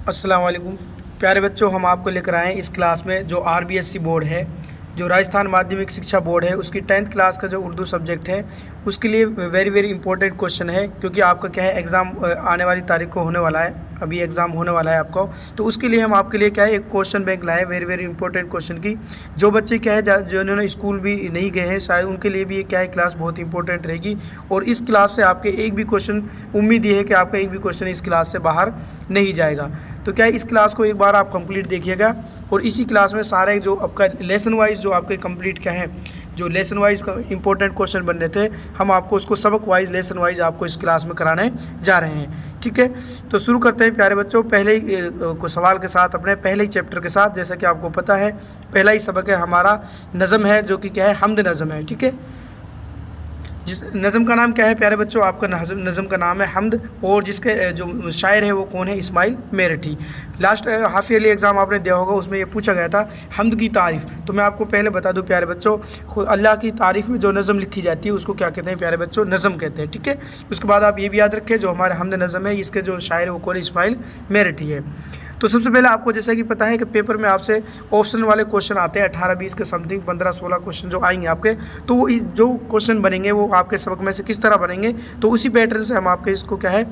अस्सलाम वालेकुम प्यारे बच्चों, हम आपको लेकर आए हैं इस क्लास में जो आरबीएससी बोर्ड है, जो राजस्थान माध्यमिक शिक्षा बोर्ड है, उसकी 10th क्लास का जो उर्दू सब्जेक्ट है उसके लिए वेरी वेरी इंपॉर्टेंट क्वेश्चन है। क्योंकि आपका क्या है, एग्ज़ाम आने वाली तारीख को होने वाला है, अभी एग्ज़ाम होने वाला है आपको। तो उसके लिए हम आपके लिए क्या है, एक क्वेश्चन बैंक लाए वेरी वेरी इंपॉर्टेंट क्वेश्चन की। जो बच्चे क्या है, जो इन्होंने स्कूल भी नहीं गए हैं शायद, उनके लिए भी ये क्या है, क्लास बहुत इंपॉर्टेंट रहेगी। और इस क्लास से आपके एक भी क्वेश्चन, उम्मीद ये है कि आपका एक भी क्वेश्चन इस क्लास से बाहर नहीं जाएगा। तो क्या है, इस क्लास को एक बार आप कंप्लीट देखिएगा। और इसी क्लास में सारे जो आपका लेसन वाइज जो आपके कंप्लीट क्या है, जो लेसन वाइज इंपॉर्टेंट क्वेश्चन बन रहे थे, हम आपको उसको सबक वाइज लेसन वाइज आपको इस क्लास में कराने जा रहे हैं। ठीक है, तो शुरू करते हैं प्यारे बच्चों पहले ही को सवाल के साथ, अपने पहले ही चैप्टर के साथ। जैसा कि आपको पता है, पहला ही सबक है हमारा नज़म है, जो कि क्या है, हमद नज़म है। ठीक है, जिस नज़म का नाम क्या है प्यारे बच्चों, आपका नज़म का नाम है हमद। और जिसके जो शायर है वो कौन है, Ismail Merathi. Last half yearly exam आपने दिया होगा, उसमें ये पूछा गया था हमद की तारीफ़। तो मैं आपको पहले बता दूं प्यारे बच्चों, अल्लाह की तारीफ़ में जो नज़म लिखी जाती है उसको क्या कहते हैं प्यारे बच्चों, नज़म कहते हैं। ठीक है, उसके बाद आप ये भी याद रखें, जो हमारे हमद नज़म है इसके जो शायर है वो कौन है, इस्माइल मेरठी है। तो सबसे पहले आपको जैसा कि पता है कि पेपर में आपसे ऑप्शन वाले क्वेश्चन आते हैं 18-20 के समथिंग, 15-16 क्वेश्चन जो आएंगे आपके। तो वो जो क्वेश्चन बनेंगे वो आपके सबक में से किस तरह बनेंगे, तो उसी पैटर्न से हम आपके इसको क्या है,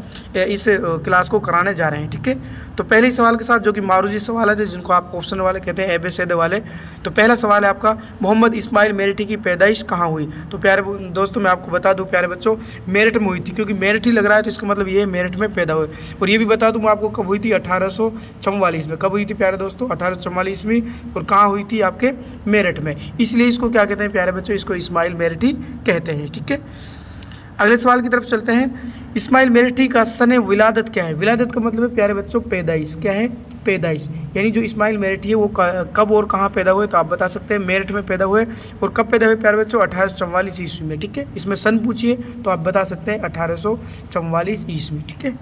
इस क्लास को कराने जा रहे हैं। ठीक है, तो पहले ही सवाल के साथ, जो कि मारूजी सवाल है, जिनको आप ऑप्शन वाले कहते हैं, एबेसेदे वाले। तो पहला सवाल है आपका, मोहम्मद इस्माइल मेरठी की पैदाइश कहाँ हुई। तो प्यारे दोस्तों मैं आपको बता दूँ प्यारे बच्चों, मेरठ में हुई थी। क्योंकि मेरठ ही लग रहा है तो इसका मतलब ये मेरठ में पैदा हुए। और ये भी बता दूँ मैं आपको कब हुई थी, 1844 में। कब हुई थी प्यारे दोस्तों, 1844 में। और कहाँ हुई थी, आपके मेरठ में। इसलिए इसको क्या कहते हैं प्यारे बच्चों, इसको इस्माइल मेरठी कहते हैं। ठीक है, अगले सवाल की तरफ चलते हैं। इस्माइल मेरठी का सन विलादत क्या है। विलादत का मतलब है प्यारे बच्चों पैदाइश। क्या है, पैदाइश। यानी जो इस्माइल मेरठी है वो कब और कहाँ पैदा हुए, तो आप बता सकते हैं मेरठ में पैदा हुए। और कब पैदा हुए प्यारे बच्चों, 1844 ईस्वी में। ठीक है, इसमें सन पूछिए तो आप बता सकते हैं 1844 ईस्वी। ठीक है,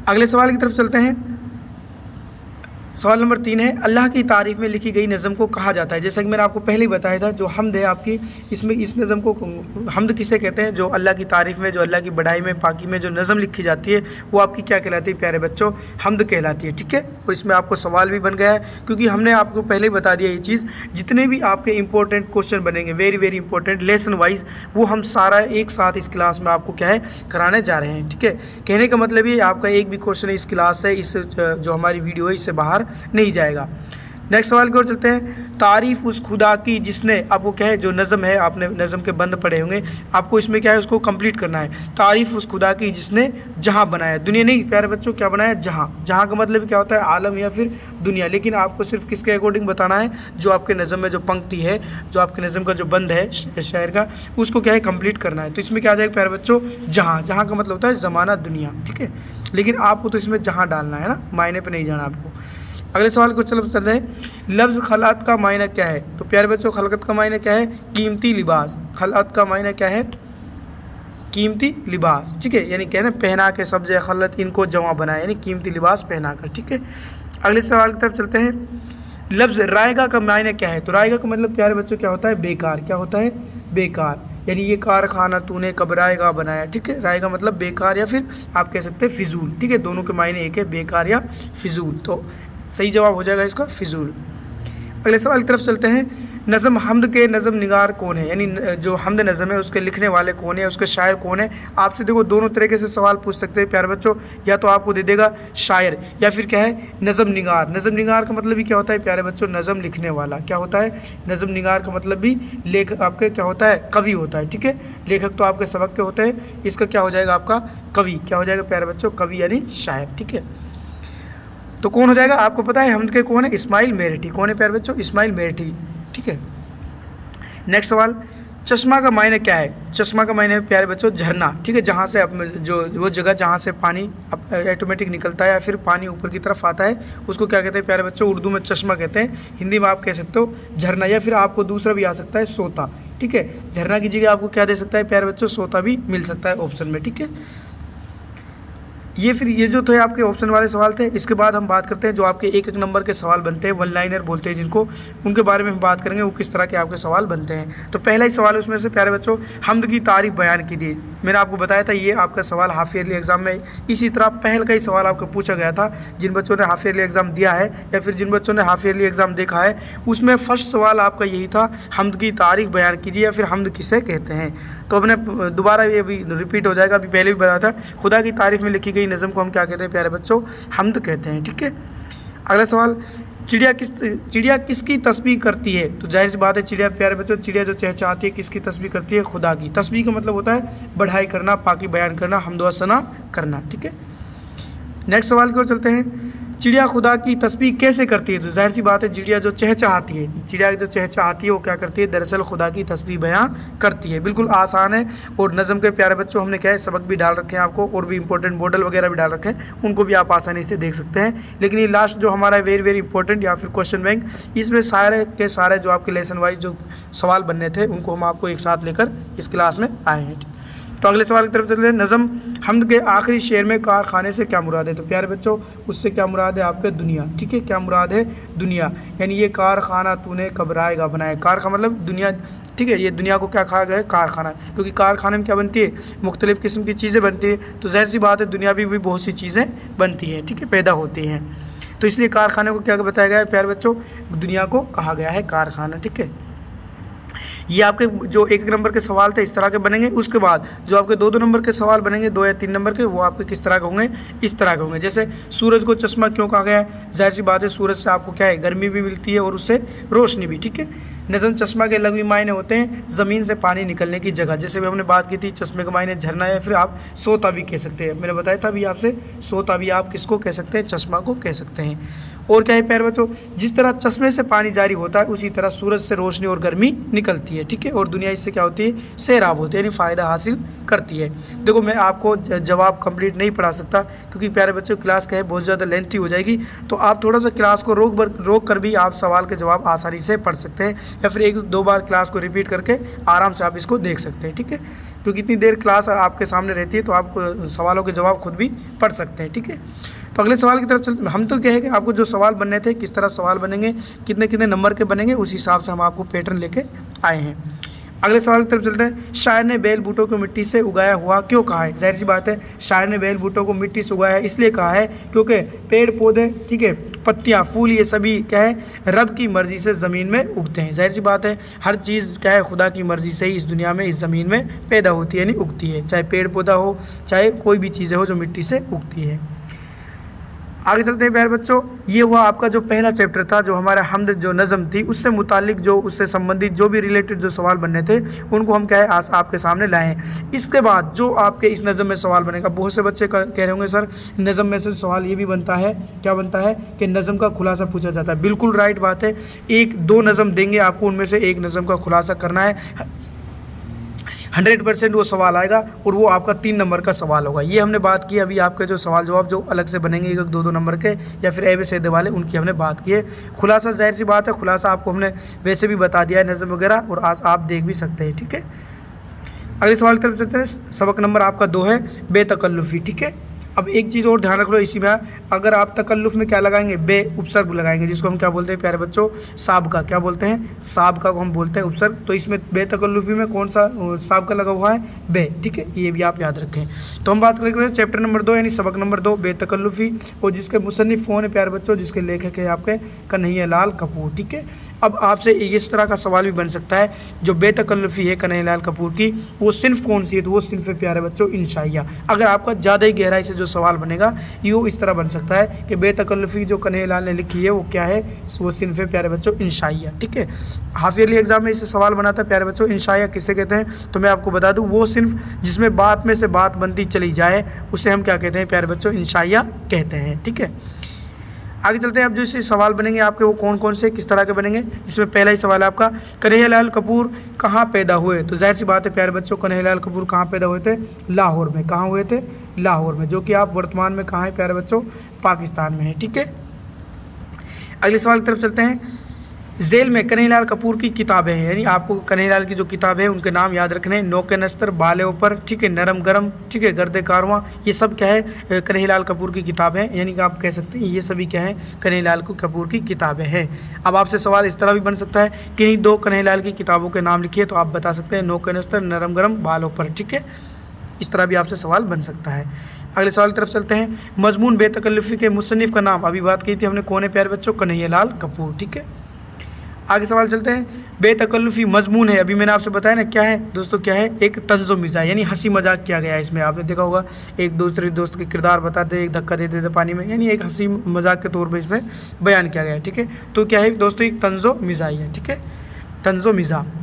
अगले सवाल की तरफ चलते हैं। सवाल नंबर 3 है, अल्लाह की तारीफ़ में लिखी गई नज़म को कहा जाता है। जैसा कि मैंने आपको पहले ही बताया था, जो हमद है आपकी, इसमें इस नज़म को हमद किसे कहते हैं, जो अल्लाह की तारीफ़ में, जो अल्लाह की बढ़ाई में, पाकी में जो नज़म लिखी जाती है वो आपकी क्या कहलाती है प्यारे बच्चों, हमद कहलाती है। ठीक है, और इसमें आपको सवाल भी बन गया है, क्योंकि हमने आपको पहले ही बता दिया ये चीज़। जितने भी आपके इंपॉर्टेंट क्वेश्चन बनेंगे very very important lesson wise, वो हम सारा एक साथ इस क्लास में आपको क्या है, कराने जा रहे हैं। ठीक है, कहने का मतलब ये, आपका एक भी क्वेश्चन इस क्लास से, इस जो हमारी वीडियो है, इससे बाहर नहीं जाएगा। नेक्स्ट सवाल की ओर चलते हैं। तारीफ़ उस खुदा की जिसने, आपको क्या है, जो नज़म है, आपने नज़म के बंद पढ़े होंगे, आपको इसमें क्या है, उसको कंप्लीट करना है। तारीफ़ उस खुदा की जिसने जहां बनाया, दुनिया नहीं प्यारे बच्चों, क्या बनाया, जहां। जहां का मतलब क्या होता है, आलम या फिर दुनिया। लेकिन आपको सिर्फ किसके अकॉर्डिंग बताना है, जो आपके नज़म में जो पंक्ति है, जो आपके नज़म का जो बंद है शायर का, उसको क्या है, कंप्लीट करना है। तो इसमें क्या आ जाएगा प्यारे बच्चों, जहाँ। जहाँ का मतलब होता है ज़माना, दुनिया। ठीक है, लेकिन आपको तो इसमें जहाँ डालना है ना, मायने पर नहीं जाना आपको। अगले सवाल को चल रहे हैं। लफ्ज़ खलात का मायना क्या है। तो प्यारे बच्चों, खलकत का मायना क्या है, कीमती लिबास। खलात का मायना क्या है, कीमती लिबास। ठीक है, यानी कहना पहना के, सब्ज़ खलत इनको जमा बनाए, यानी कीमती लिबास पहना कर। ठीक है, अगले सवाल की तरफ चलते हैं। लफ्ज़ रायगा का मायना क्या है। तो रायगा का मतलब प्यारे बच्चों क्या होता है, बेकार। क्या होता है, बेकार। यानी ये कारखाना तूने कब रायगा बनाया। ठीक है, रायगा मतलब बेकार, या फिर आप कह सकते हैं फिजूल। ठीक है, दोनों के मायने एक है, बेकार या फिजूल। तो सही जवाब हो जाएगा इसका फिजूल। अगले सवाल की तरफ चलते हैं। नज़म हमद के नज़म निगार कौन है, यानी जो हमद नज़म है उसके लिखने वाले कौन है, उसके शायर कौन है। आपसे देखो दोनों तरीके से सवाल पूछ सकते हैं प्यारे बच्चों, या तो आपको दे देगा शायर, या फिर क्या है, नज़म निगार। नज़म निगार का मतलब भी क्या होता है प्यारे बच्चों, नज़म लिखने वाला। क्या होता है, नज़म निगार का मतलब भी लेखक, आपके क्या होता है, कवि होता है। ठीक है, लेखक तो आपके सबक के होते हैं, इसका क्या हो जाएगा आपका कवि। क्या हो जाएगा प्यारे बच्चों, कवि यानी शायर। ठीक है, तो कौन हो जाएगा, आपको पता है हमद के कौन है, इस्माइल मेरठी। कौन है प्यारे बच्चों, इस्माइल मेरठी। ठीक है, नेक्स्ट सवाल। चश्मा का मायने क्या है। चश्मा का मायने प्यारे बच्चों झरना। ठीक है, जहाँ से जो वो जगह जहाँ से पानी ऑटोमेटिक निकलता है, या फिर पानी ऊपर की तरफ आता है, उसको क्या कहते हैं प्यारे बच्चों, उर्दू में चश्मा कहते हैं। हिंदी में आप कह सकते हो झरना, या फिर आपको दूसरा भी आ सकता है, सोता। ठीक है, झरना की जगह आपको क्या दे सकता है प्यारे बच्चों, सोता भी मिल सकता है ऑप्शन में। ठीक है, ये जो थे आपके ऑप्शन वाले सवाल थे। इसके बाद हम बात करते हैं जो आपके एक एक नंबर के सवाल बनते हैं, वन लाइनर बोलते हैं जिनको, उनके बारे में हम बात करेंगे, वो किस तरह के आपके सवाल बनते हैं। तो पहला ही सवाल उसमें से प्यारे बच्चों, हमद की तारीफ़ बयान कीजिए। मैंने आपको बताया था ये आपका सवाल हाफ ईयरली एग्जाम में इसी तरह पहल का ही सवाल आपका पूछा गया था। जिन बच्चों ने हाफ ईयरली एग्जाम दिया है या फिर जिन बच्चों ने हाफ ईयरली एग्जाम देखा है, उसमें फर्स्ट सवाल आपका यही था, हम्द की तारीख बयान कीजिए या फिर हम्द किसे कहते हैं। तो हमने दोबारा ये भी रिपीट हो जाएगा, अभी पहले भी बताया था, खुदा की तारीफ में लिखी गई नज़म को हम क्या कहते हैं प्यारे बच्चों, हम्द कहते हैं। ठीक है, अगला सवाल, चिड़िया किसकी तस्बीह करती है? तो जाहिर सी बात है चिड़िया प्यारे बच्चों, चिड़िया जो चहचहाती है किसकी तस्बीह करती है? खुदा की। तस्बीह का मतलब होता है बढ़ाई करना, पाकी बयान करना, हम्द व सना करना। ठीक है, नेक्स्ट सवाल की ओर चलते हैं, चिड़िया खुदा की तस्बीह कैसे करती है? तो जाहिर सी बात है चिड़िया जो चहचहाती है, चिड़िया जो चहचहाती है वो क्या करती है? दरअसल खुदा की तस्बीह बयान करती है। बिल्कुल आसान है, और नज़म के प्यारे बच्चों हमने क्या है सबक भी डाल रखे हैं आपको, और भी इंपॉर्टेंट मॉडल वगैरह भी डाल रखे हैं, उनको भी आप आसानी से देख सकते हैं। लेकिन ये लास्ट जो हमारा वेरी वेरी इंपॉर्टेंट या फिर क्वेश्चन बैंक, इसमें सारे के सारे जो आपके लेसन वाइज जो सवाल बनने थे उनको हम आपको एक साथ लेकर इस क्लास में आए हैं। तो अगले सवाल की तरफ चलते हैं, नज़म हम्द के आखिरी शेर में कारखाने से क्या मुराद है? तो प्यारे बच्चों उससे क्या मुराद है? आपके दुनिया। ठीक है, क्या मुराद है? दुनिया, यानी ये कारखाना तूने कब रायगा बनाया। कारखाना मतलब दुनिया। ठीक है, ये दुनिया को क्या कहा गया है? कारखाना, क्योंकि कारखाने में क्या बनती है? मुख्तलिफ़ किस्म की चीज़ें बनती है। तो जाहिर सी बात है दुनिया भी बहुत सी चीज़ें बनती हैं, ठीक है, पैदा होती हैं। तो इसलिए कारखाने को क्या बताया गया है प्यारे बच्चों? दुनिया को कहा गया है कारखाना। ठीक है, ये आपके जो एक नंबर के सवाल थे इस तरह के बनेंगे। उसके बाद जो आपके दो नंबर के सवाल बनेंगे, 2 या 3 नंबर के, वो आपके किस तरह के होंगे? इस तरह के होंगे। जैसे सूरज को चश्मा क्यों कहा गया है? जाहिर सी बात है सूरज से आपको क्या है? गर्मी भी मिलती है और उससे रोशनी भी। ठीक है, नज़म चश्मा के लघु मायने होते हैं ज़मीन से पानी निकलने की जगह। जैसे भी हमने बात की थी, चश्मे के मायने झरना या फिर आप सोता भी कह सकते हैं। मैंने बताया था अभी आपसे, सोता भी आप किसको कह सकते हैं? चश्मा को कह सकते हैं। और क्या है प्यारे बच्चों, जिस तरह चश्मे से पानी जारी होता है उसी तरह सूरज से रोशनी और गर्मी निकलती है। ठीक है, और दुनिया इससे क्या होती है? सैराब होती है, यानी फ़ायदा हासिल करती है। देखो मैं आपको जवाब कंप्लीट नहीं पढ़ा सकता क्योंकि प्यारे बच्चों क्लास क्या है बहुत ज़्यादा लेंथी हो जाएगी। तो आप थोड़ा सा क्लास को रोक कर भी आप सवाल के जवाब आसानी से पढ़ सकते हैं, या फिर 1-2 बार क्लास को रिपीट करके आराम से आप इसको देख सकते हैं। ठीक है, क्योंकि इतनी देर क्लास आपके सामने रहती है तो आप सवालों के जवाब खुद भी पढ़ सकते हैं। ठीक है, तो अगले सवाल की तरफ चलते। हम तो क्या है कि आपको जो सवाल बनने थे, किस तरह सवाल बनेंगे, कितने कितने नंबर के बनेंगे, उस हिसाब से हम आपको पैटर्न लेके आए हैं। अगले सवाल की तरफ चलते हैं, शायर ने बेल बूटों को मिट्टी से उगाया हुआ क्यों कहा है? जाहिर सी बात है शायर ने बेल बूटों को मिट्टी से उगाया है इसलिए कहा है क्योंकि पेड़ पौधे, ठीक है, पत्तियाँ, फूल, ये सभी क्या है? रब की मर्ज़ी से ज़मीन में उगते हैं। जाहिर सी बात है हर चीज़ क्या है? खुदा की मर्ज़ी से ही इस दुनिया में, इस ज़मीन में पैदा होती है, यानी उगती है। चाहे पेड़ पौधा हो, चाहे कोई भी चीज़ें हो जो मिट्टी से उगती है। आगे चलते हैं प्यारे बच्चों, ये हुआ आपका जो पहला चैप्टर था, जो हमारा हम्द जो नज़म थी उससे मुतालिक, जो उससे संबंधित जो भी रिलेटेड जो सवाल बनने थे उनको हम क्या है आपके सामने लाए हैं। इसके बाद जो आपके इस नज़म में सवाल बनेगा, बहुत से बच्चे कह रहे होंगे सर नज़म में से सवाल ये भी बनता है, क्या बनता है कि नज़म का खुलासा पूछा जाता है। बिल्कुल राइट बात है, 1-2 नज़म देंगे आपको, उनमें से एक नज़म का खुलासा करना है। 100% वो सवाल आएगा और वो आपका 3 नंबर का सवाल होगा। ये हमने बात की अभी, आपके जो सवाल जवाब जो अलग से बनेंगे 1-2 नंबर के या फिर ABCD वाले, उनकी हमने बात की है। खुलासा जाहिर सी बात है, खुलासा आपको हमने वैसे भी बता दिया है नज़म वगैरह, और आज आप देख भी सकते हैं। ठीक है, अगले सवाल की तरफ चलते हैं। सबक नंबर आपका 2 है बेतकल्लुफ़ी। ठीक है, अब एक चीज़ और ध्यान रख लो इसी में, अगर आप तकल्लुफ़ में क्या लगाएंगे? बे उपसर्ग लगाएंगे, जिसको हम क्या बोलते हैं प्यारे बच्चों? साबका। क्या बोलते हैं? साबका को हम बोलते हैं उपसर्ग। तो इसमें बेतकल्लुफ़ी में कौन सा साबका लगा हुआ है? बे। ठीक है, ये भी आप याद रखें। तो हम बात करेंगे चैप्टर नंबर 2 यानी सबक नंबर 2 बेतकल्लुफ़ी, और जिसके मुसन्निफ़ कौन है प्यारे बच्चों? जिसके लेखक है आपके कन्हैयालाल कपूर। ठीक है, अब आपसे इस तरह का सवाल भी बन सकता है, जो बेतकल्लुफ़ी है कन्हैयालाल कपूर की, वो सिर्फ कौन सी है? तो वो सिर्फ है प्यारे बच्चों इंशाइया। अगर आपका ज़्यादा ही गहराई से जो सवाल बनेगा ये इस तरह बन सकता है कि बेतकल्लुफ़ी जो कन्हैयालाल ने लिखी है वो क्या है? वो सिर्फ है प्यारे बच्चों इंशाइया। ठीक है, हाफ ईयरली एग्जाम में इससे सवाल बनाता है प्यारे बच्चों इंशाइया किसे कहते हैं? तो मैं आपको बता दूं, वो सिर्फ जिसमें बात में से बात बनती चली जाए उसे हम क्या कहते हैं प्यारे बच्चों? इंशाइया कहते हैं। ठीक है, आगे चलते हैं। अब जो इससे सवाल बनेंगे आपके वो कौन कौन से किस तरह के बनेंगे? इसमें पहला ही सवाल है आपका, कन्हैयालाल कपूर कहाँ पैदा हुए? तो जाहिर सी बात है प्यारे बच्चों कन्हैयालाल कपूर कहाँ पैदा हुए थे? लाहौर में। कहाँ हुए थे? लाहौर में, जो कि आप वर्तमान में कहाँ है प्यारे बच्चों? पाकिस्तान में है। ठीक है, अगले सवाल की तरफ चलते हैं। जेल में कन्हैयालाल कपूर की किताबें हैं, यानी आपको कन्हैयालाल की जो किताबें हैं उनके नाम याद रखने हैं। नौके नस्तर, बाले ऊपर, ठीक है, नरम गरम, ठीक है, गर्दे कारवां, ये सब क्या है? कन्हैयालाल कपूर की किताबें हैं, यानी कि आप कह सकते हैं ये सभी क्या है? कन्हैयालाल कपूर की किताबें हैं। अब आपसे सवाल इस तरह भी बन सकता है कि इन्हीं 2 कन्हैयालाल की किताबों के नाम लिखिए, तो आप बता सकते हैं नौके नस्तर, नरम गरम, बाल ऊपर। ठीक है, इस तरह भी आपसे सवाल बन सकता है। अगले सवाल की तरफ चलते हैं। मजमून बेतकल्लुफ़ी के मुसन्निफ़ का नाम, अभी बात की थी हमने, कौन है प्यारे बच्चों? कन्हैयालाल कपूर। ठीक है, आगे सवाल चलते हैं। बेतकल्लुफ़ी मजमून है, अभी मैंने आपसे बताया ना क्या है दोस्तों, क्या है? एक तंज़ो मिज़ाज, यानी हंसी मजाक किया गया है इसमें। आपने देखा होगा एक दूसरे दोस्त के किरदार बताते, एक धक्का दे देते पानी में, यानी एक हंसी मजाक के तौर पर इसमें बयान किया गया है। ठीक है, तो क्या है दोस्तों? एक तंज़ो मिज़ाज है। ठीक है, तंज़ो मिज़ाज।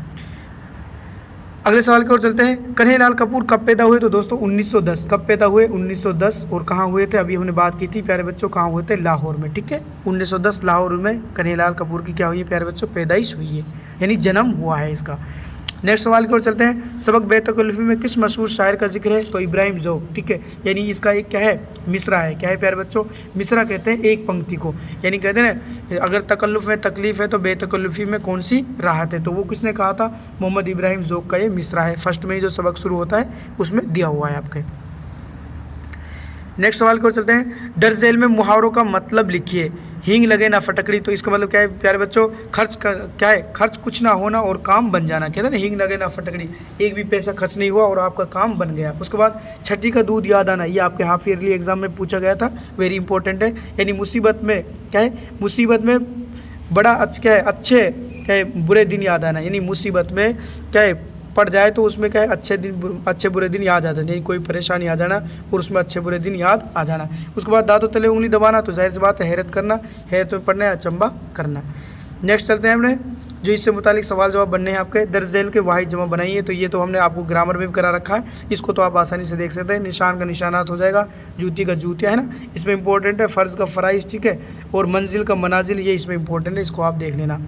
अगले सवाल की ओर चलते हैं। कन्हैयालाल कपूर कब पैदा हुए? तो दोस्तों 1910। कब पैदा हुए? 1910। और कहाँ हुए थे? अभी हमने बात की थी प्यारे बच्चों, कहाँ हुए थे? लाहौर में। ठीक है, 1910 लाहौर में कन्हैयालाल कपूर की क्या हुई है प्यारे बच्चों? पैदाइश हुई है, यानी जन्म हुआ है इसका। नेक्स्ट सवाल की ओर चलते हैं। सबक बेतकल्लुफ़ी में किस मशहूर शायर का जिक्र है? तो इब्राहिम ज़ौक़। ठीक है, यानी इसका एक क्या है? मिसरा है। क्या है प्यारे बच्चों? मिसरा कहते हैं एक पंक्ति को, यानी कहते हैं ना अगर तकल्लुफ़ में तकलीफ़ है तो बेतकल्लुफ़ी में कौन सी राहत है, तो वो किसने कहा था? मोहम्मद इब्राहिम ज़ौक़ का ये मिसरा है। फर्स्ट में ही जो सबक शुरू होता है उसमें दिया हुआ है आपके। नेक्स्ट सवाल की ओर चलते हैं। दर्ज झेल में मुहावरों का मतलब लिखिए। हींग लगे ना फटकड़ी, तो इसका मतलब क्या है प्यारे बच्चों? खर्च का क्या है? खर्च कुछ ना होना और काम बन जाना। कहते हैं ना हींग लगे ना फटकड़ी, एक भी पैसा खर्च नहीं हुआ और आपका काम बन गया। उसके बाद छठी का दूध याद आना, ये आपके हाफ ईयरली एग्जाम में पूछा गया था, वेरी इंपॉर्टेंट है। यानी मुसीबत में क्या है? मुसीबत में बड़ा क्या है? अच्छे क्या है? बुरे दिन याद आना, यानी मुसीबत में क्या है? पड़ जाए तो उसमें क्या है? अच्छे बुरे दिन याद आ जाते हैं, कोई परेशानी आ जाना और उसमें अच्छे बुरे दिन याद आ जाना। उसके बाद दांतों तले उंगली दबाना, तो जाहिर सी बात है हैरत करना, हैरत में पढ़ना है, अचंबा करना। नेक्स्ट चलते हैं हमने जो इससे मुतालिक सवाल जवाब बनने हैं आपके। दर्ज झेल के वाहिद जमा बनाइए, तो ये तो हमने आपको ग्रामर में भी करा रखा है, इसको तो आप आसानी से देख सकते हैं। निशान का निशानात हो जाएगा, जूती का जूतिया है ना, इसमें इंपॉर्टेंट है। फ़र्ज़ का फ़राइज़, ठीक है, और मंजिल का मनाजिल, ये इसमें इंपॉर्टेंट है, इसको आप देख लेना।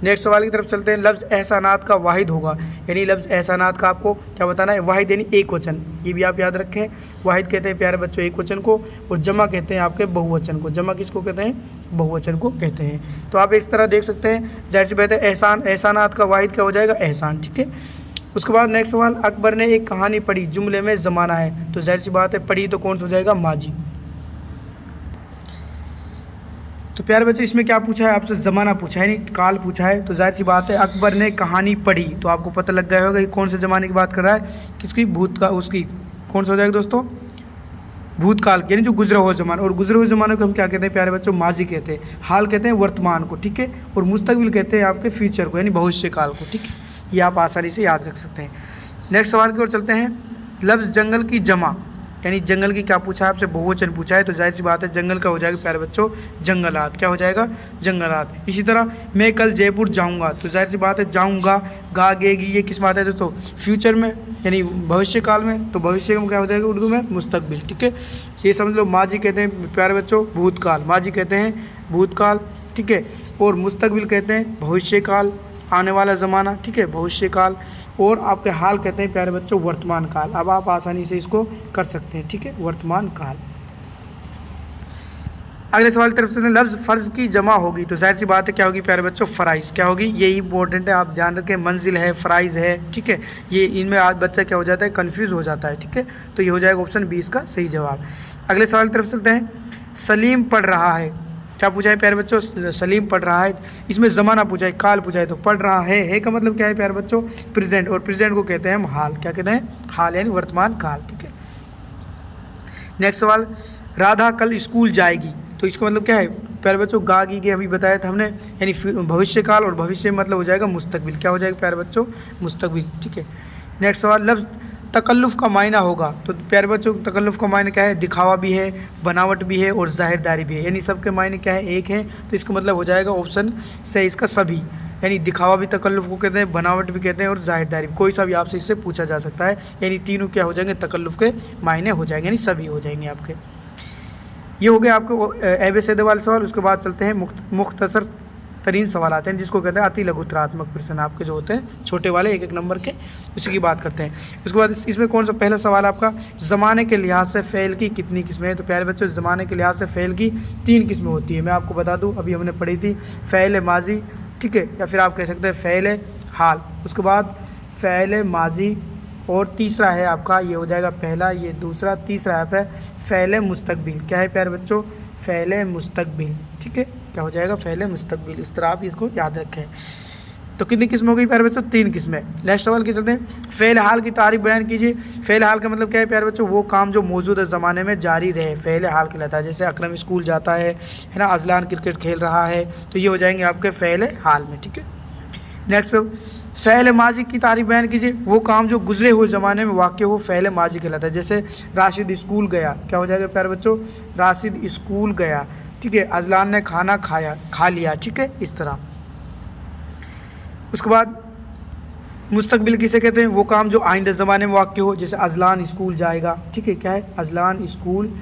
नेक्स्ट सवाल की तरफ चलते हैं। लफ्ज़ एहसानात का वाहिद होगा, यानी लफ्ज़ एहसानात का आपको क्या बताना है? वाहिद यानी एक वचन, ये भी आप याद रखें। वाहिद कहते हैं प्यारे बच्चों एक वचन को, और जमा कहते हैं आपके बहुवचन को। जमा किसको कहते हैं? बहुवचन को कहते हैं। तो आप इस तरह देख सकते हैं, जाहिर सी बात है एहसानात का वाहिद क्या हो जाएगा? एहसान। ठीक है, उसके बाद नेक्स्ट सवाल। अकबर ने एक कहानी पढ़ी, जुमले में ज़माना है, तो जाहिर सी बात है पढ़ी तो कौन सा हो जाएगा? माजी। तो प्यारे बच्चे इसमें क्या पूछा है आपसे? ज़माना पूछा है, यानी काल पूछा है। तो जाहिर सी बात है अकबर ने कहानी पढ़ी, तो आपको पता लग गया होगा कि कौन से ज़माने की बात कर रहा है, किसकी? भूत का, उसकी कौन सा हो जाएगा दोस्तों? भूतकाल, यानी जो गुजरा हुआ ज़माना। और गुजरे हुए ज़माने को हम क्या कहते हैं प्यारे बच्चों? माजी कहते हैं। हाल कहते हैं वर्तमान को, ठीक है, और मुस्तकबिल कहते हैं आपके फ्यूचर को, यानी भविष्य काल को। ठीक है, ये आप आसानी से याद रख सकते हैं। नेक्स्ट सवाल की ओर चलते हैं। लफ्ज़ जंगल की जमा, यानी जंगल की क्या पूछा है आपसे? बहुवचन पूछा है, तो जाहिर सी बात है जंगल का हो जाएगा प्यारे बच्चों? जंगलात। क्या हो जाएगा? जंगलात। इसी तरह मैं कल जयपुर जाऊंगा, तो जाहिर सी बात है जाऊंगा, गागेगी, ये किस में आता है दोस्तों? फ्यूचर में, यानी भविष्य काल में। तो भविष्य में क्या हो जाएगा उर्दू में? मुस्तकबिल। ठीक है, ये समझ लो। माजी कहते हैं प्यारे बच्चों भूतकाल, माजी कहते हैं भूतकाल, ठीक है, और मुस्तकबिल कहते हैं भविष्य काल, आने वाला ज़माना, ठीक है, भविष्य काल, और आपके हाल कहते हैं प्यारे बच्चों वर्तमान काल। अब आप आसानी से इसको कर सकते हैं, ठीक है, वर्तमान काल। अगले सवाल की तरफ से लफ्ज़ फ़र्ज़ की जमा होगी, तो जाहिर सी बात है क्या होगी प्यारे बच्चों? फ़राइज़। क्या होगी? यही इंपॉर्टेंट है, आप ध्यान रखें। मंजिल है, फ़राइज़ है, ठीक है, ये इनमें आज बच्चा क्या हो जाता है? कन्फ्यूज़ हो जाता है। ठीक है, तो ये हो जाएगा ऑप्शन 20 का सही जवाब। अगले सवाल की तरफ चलते हैं। सलीम पढ़ रहा है, क्या पूछा है प्यारे बच्चों? सलीम पढ़ रहा है। इसमें ज़माना पूछा है, काल पूछा है, तो पढ़ रहा है का मतलब क्या है प्यारे बच्चों? प्रेजेंट, और प्रेजेंट को कहते हैं हम हाल। क्या कहते हैं? हाल, यानी वर्तमान काल। ठीक है, नेक्स्ट सवाल। राधा कल स्कूल जाएगी, तो इसका मतलब क्या है प्यारे बच्चों? गागी के अभी बताया था हमने, यानी भविष्य काल, और भविष्य मतलब हो जाएगा मुस्तकबिल। क्या हो जाएगा प्यारे बच्चों? मुस्तकबिल। ठीक है, नेक्स्ट सवाल। लफ्ज़ तकल्लुफ़ का मायना होगा, तो प्यारे बच्चों तकल्लुफ़ का मायना क्या है? दिखावा भी है, बनावट भी है, और ज़ाहिरदारी भी है, यानी सबके मायने क्या है? एक है, तो इसका मतलब हो जाएगा ऑप्शन से इसका सभी, यानी दिखावा भी तकल्लुफ़ को कहते हैं, बनावट भी कहते हैं, और ज़ाहिरदारी भी। कोई सा भी आपसे इससे पूछा जा सकता है, यानी तीनों क्या हो जाएंगे? तकल्लुफ़ के मायने हो जाएंगे, यानी सभी हो जाएंगे आपके। ये हो गए आपको ABCD वाले सवाल। उसके बाद चलते हैं मुख्तसर तरीन सवाल आते हैं, जिसको कहते हैं अति लघुत्तरात्मक प्रश्न, आपके जो होते हैं छोटे वाले, एक एक नंबर के, उसी की बात करते हैं। उसके बाद इसमें कौन सा पहला सवाल आपका? ज़माने के लिहाज से फ़ेल की कितनी किस्में हैं? तो प्यारे बच्चों ज़माने के लिहाज से फ़ेल की 3 किस्में होती है। मैं आपको बता दूँ, अभी हमने पढ़ी थी फ़ेल माजी, ठीक है, या फिर आप कह सकते हैं फ़ेल हाल, उसके बाद फ़ेल माजी, और तीसरा है आपका, ये हो जाएगा पहला, ये दूसरा, तीसरा है पे फ़ेल मुस्तकबिल। क्या है प्यारे बच्चों? फ़ेल मुस्तकबिल। ठीक है, क्या हो जाएगा? फ़ेल मुस्तकबिल। इस तरह आप इसको याद रखें। तो कितनी किस्म हो गई प्यारे बच्चों? 3 किस्में। नेक्स्ट सवाल की चलते हैं, फ़ेल हाल की तारीफ बयान कीजिए। फ़ेल हाल का मतलब क्या है प्यारे बच्चों? वो काम जो मौजूदा ज़माने में जारी रहे, फ़ेल हाल कहलाता है। जैसे अकरम स्कूल जाता है ना, अजलान क्रिकेट खेल रहा है, तो ये हो जाएंगे आपके फ़ेल हाल में, ठीक है। नेक्स्ट, फ़ेल माजी की तारीफ बयान कीजिए। वो काम जो गुजरे हुए ज़माने में वाक़ हो, फ़ेल माजी कहलाता है। जैसे राशिद स्कूल गया, क्या हो जाएगा प्यारे बच्चों? राशिद स्कूल गया, ठीक है। अजलान ने खाना खा लिया, ठीक है, इस तरह। उसके बाद मुस्तकबिल किसे कहते हैं? वो काम जो आइंदा ज़माने में वाक़ हो, जैसे अजलान स्कूल जाएगा, ठीक है, क्या है? अजलान स्कूल